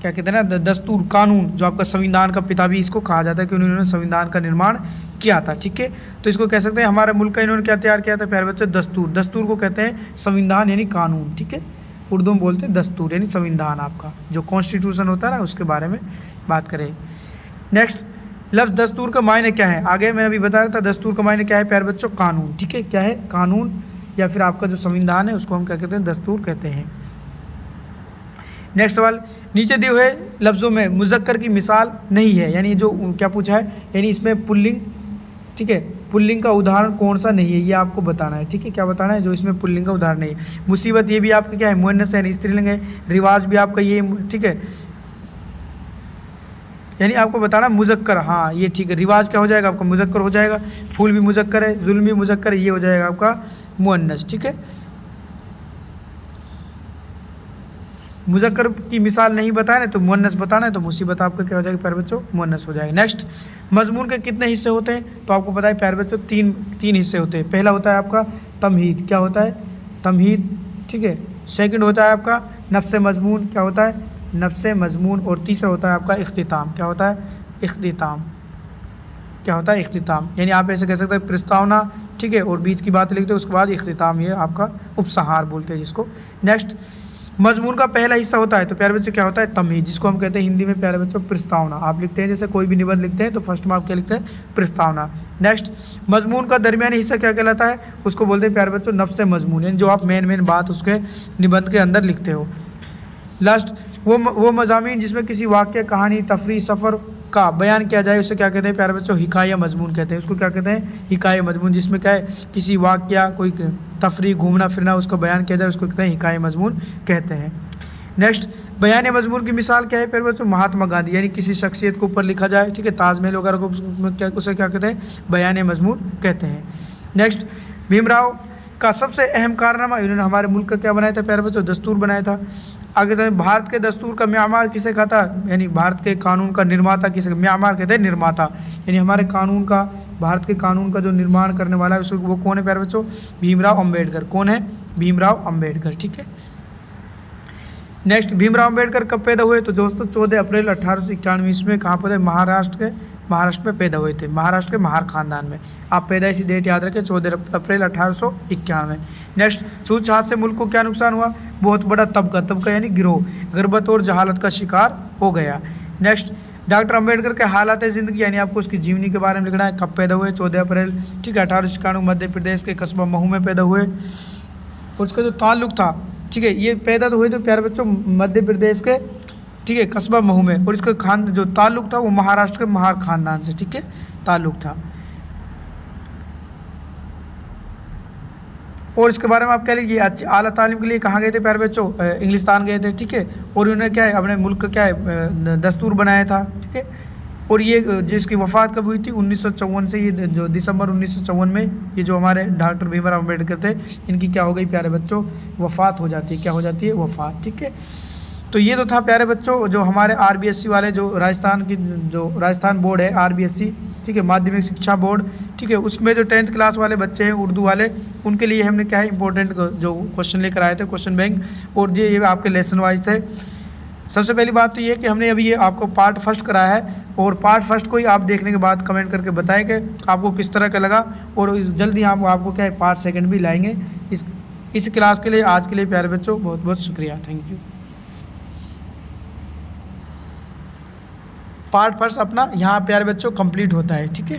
क्या कहते हैं ना दस्तूर कानून, जो आपका संविधान का पिता भी इसको कहा जाता है कि उन्होंने संविधान का निर्माण किया था, ठीक है। तो इसको कह सकते हैं हमारे मुल्क का इन्होंने क्या तैयार किया था प्यारे बच्चों, दस्तूर। दस्तूर को कहते हैं संविधान यानी कानून, ठीक है। उर्दू में बोलते हैं दस्तूर यानी संविधान, आपका जो कॉन्स्टिट्यूशन होता है ना उसके बारे में बात करें। नेक्स्ट, लफ्ज़ दस्तूर का मायने क्या है, आगे मैंने अभी बताया था दस्तूर का मायने क्या है प्यारे बच्चों, कानून, ठीक है। क्या है कानून, या फिर आपका जो संविधान है उसको हम क्या कहते हैं दस्तूर कहते हैं। नेक्स्ट सवाल, नीचे दिए हुए लफ्ज़ों में मुज़क्कर की मिसाल नहीं है, यानी जो क्या पूछा है, यानी इसमें पुल्लिंग, ठीक है, पुल्लिंग का उदाहरण कौन सा नहीं है ये आपको बताना है, ठीक है। क्या बताना है, जो इसमें पुल्लिंग का उदाहरण नहीं है। मुसीबत ये भी आपका क्या है मुअन्नस है, स्त्रीलिंग है। रिवाज भी आपका ये, ठीक है, यानी आपको बताना मुज़क्कर, हाँ ये ठीक है। रिवाज क्या हो जाएगा आपका मुज़क्कर हो जाएगा। फूल भी मुज़क्कर है, जुल्म भी मुज़क्कर है, ये हो जाएगा आपका मुअन्नस, ठीक है। मुज़क्कर की मिसाल नहीं बताए ना तो मुअन्नस बताना है, तो मुसीबत आपका क्या हो जाएगी प्यारे बच्चों, मुअन्नस हो जाएगा। नेक्स्ट, मजमून के कितने हिस्से होते हैं, तो आपको पता है प्यारे बच्चों तीन हिस्से होते हैं। पहला होता है आपका तमहीद, क्या होता है तमहीद, ठीक है। सेकंड होता है आपका नफ्स मजमून, क्या होता है नफ्स मजमून। और तीसरा होता है आपका इख्तिताम, क्या होता है इख्तिताम, क्या होता है इख्तिताम। यानी आप ऐसे कह सकते हैं प्रस्तावना, ठीक है, और बीच की बात लिखते हैं, उसके बाद इख्तिताम, ये आपका उपसंहार बोलते हैं जिसको। नेक्स्ट, मजमून का पहला हिस्सा होता है तो प्यारे बच्चों क्या होता है तमहीद, जिसको हम कहते हैं हिंदी में प्यारे बच्चों प्रस्तावना। आप लिखते हैं जैसे कोई भी निबंध लिखते हैं तो फर्स्ट में आप क्या लिखते हैं प्रस्तावना। नेक्स्ट, मजमून का दरमियानी हिस्सा क्या कहलाता है, उसको बोलते हैं प्यारे बच्चों नफ्स मजमून, यानी जो आप मेन बात उसके निबंध के अंदर लिखते हो। लास्ट, वो मज़ामीन जिसमें किसी वाक़या, कहानी, तफरीह, सफ़र का बयान किया जाए उसे क्या कहते हैं प्यारे बच्चों हिकाया मजमून कहते हैं। उसको क्या कहते हैं हिकाया मजमून, जिसमें क्या है किसी वाक़या, कोई तफरीह, घूमना फिरना उसका बयान किया जाए उसको कहते हैं हिकाया मजमून कहते हैं। नेक्स्ट, बयान मजमून की मिसाल क्या है प्यारे बच्चों, महात्मा गांधी, यानी किसी शख्सियत के ऊपर लिखा जाए, ठीक है, ताजमहल वगैरह को उसे क्या कहते हैं बयान मजमून कहते हैं। नेक्स्ट, भीमराव का सबसे अहम कारनामा, इन्होंने हमारे मुल्क का क्या बनाया था प्यारे बच्चों दस्तूर बनाया था। आगे तो भारत के दस्तूर का म्यामार किसे कहा था, यानी भारत के कानून का निर्माता किसे, म्यामार कहते हैं निर्माता, यानी हमारे कानून का, भारत के कानून का जो निर्माण करने वाला है उसको वो कौन है प्यारे बच्चों भीमराव अम्बेडकर। कौन है भीमराव अम्बेडकर, ठीक है। नेक्स्ट, भीमराव अम्बेडकर कब पैदा हुए, तो दोस्तों 14 अप्रैल 1891 ईस्वी में कहाँ पर, महाराष्ट्र में पैदा हुए थे, महाराष्ट्र के महार खानदान में। आप पैदाइशी डेट याद रखें 14 अप्रैल 1891। नेक्स्ट, छूत छात से मुल्क को क्या नुकसान हुआ, बहुत बड़ा तबका यानी गिरोह गुर्बत और जहालत का शिकार हो गया। नेक्स्ट, डॉक्टर अंबेडकर के हालात ज़िंदगी, यानी आपको उसकी जीवनी के बारे में लिखना है। कब पैदा हुए, 14 अप्रैल, ठीक है, 1891 मध्य प्रदेश के कस्बा महू में पैदा हुए। उसका जो ताल्लुक था, ठीक है, ये पैदा तो हुए तो प्यारे बच्चों मध्य प्रदेश के, ठीक है, कस्बा महू में, और इसका जो ताल्लुक था वो महाराष्ट्र के महार खानदान से, ठीक है, ताल्लुक था। और इसके बारे में आप कह लीजिए अच्छी आला तालीम के लिए कहाँ गए थे प्यारे बच्चों, इंग्लिस्तान गए थे, ठीक है। और उन्होंने क्या है अपने मुल्क का क्या है दस्तूर बनाया था, ठीक है। और ये जिसकी वफ़ात कब हुई थी 1954 से, ये जो दिसंबर 1954 में ये जो हमारे डॉक्टर भीमराव अम्बेडकर थे इनकी क्या हो गई प्यारे बच्चों, वफ़ात हो जाती है। क्या हो जाती है? वफ़ात, ठीक है। तो ये तो था प्यारे बच्चों जो हमारे आरबीएससी वाले जो राजस्थान की जो राजस्थान बोर्ड है आरबीएससी, ठीक है, माध्यमिक शिक्षा बोर्ड, ठीक है, उसमें जो 10th क्लास वाले बच्चे हैं उर्दू वाले, उनके लिए हमने क्या है इंपॉर्टेंट जो क्वेश्चन लेकर आए थे, क्वेश्चन बैंक, और ये आपके लेसन वाइज थे। सबसे पहली बात तो ये कि हमने अभी ये आपको पार्ट फर्स्ट कराया है, और पार्ट फर्स्ट को ही आप देखने के बाद कमेंट करके बताएं कि आपको किस तरह का लगा, और जल्दी हम आपको क्या है पार्ट सेकंड भी लाएंगे इस क्लास के लिए। आज के लिए प्यारे बच्चों बहुत बहुत शुक्रिया, थैंक यू। पार्ट फर्स्ट अपना यहाँ प्यारे बच्चों कंप्लीट होता है, ठीक है।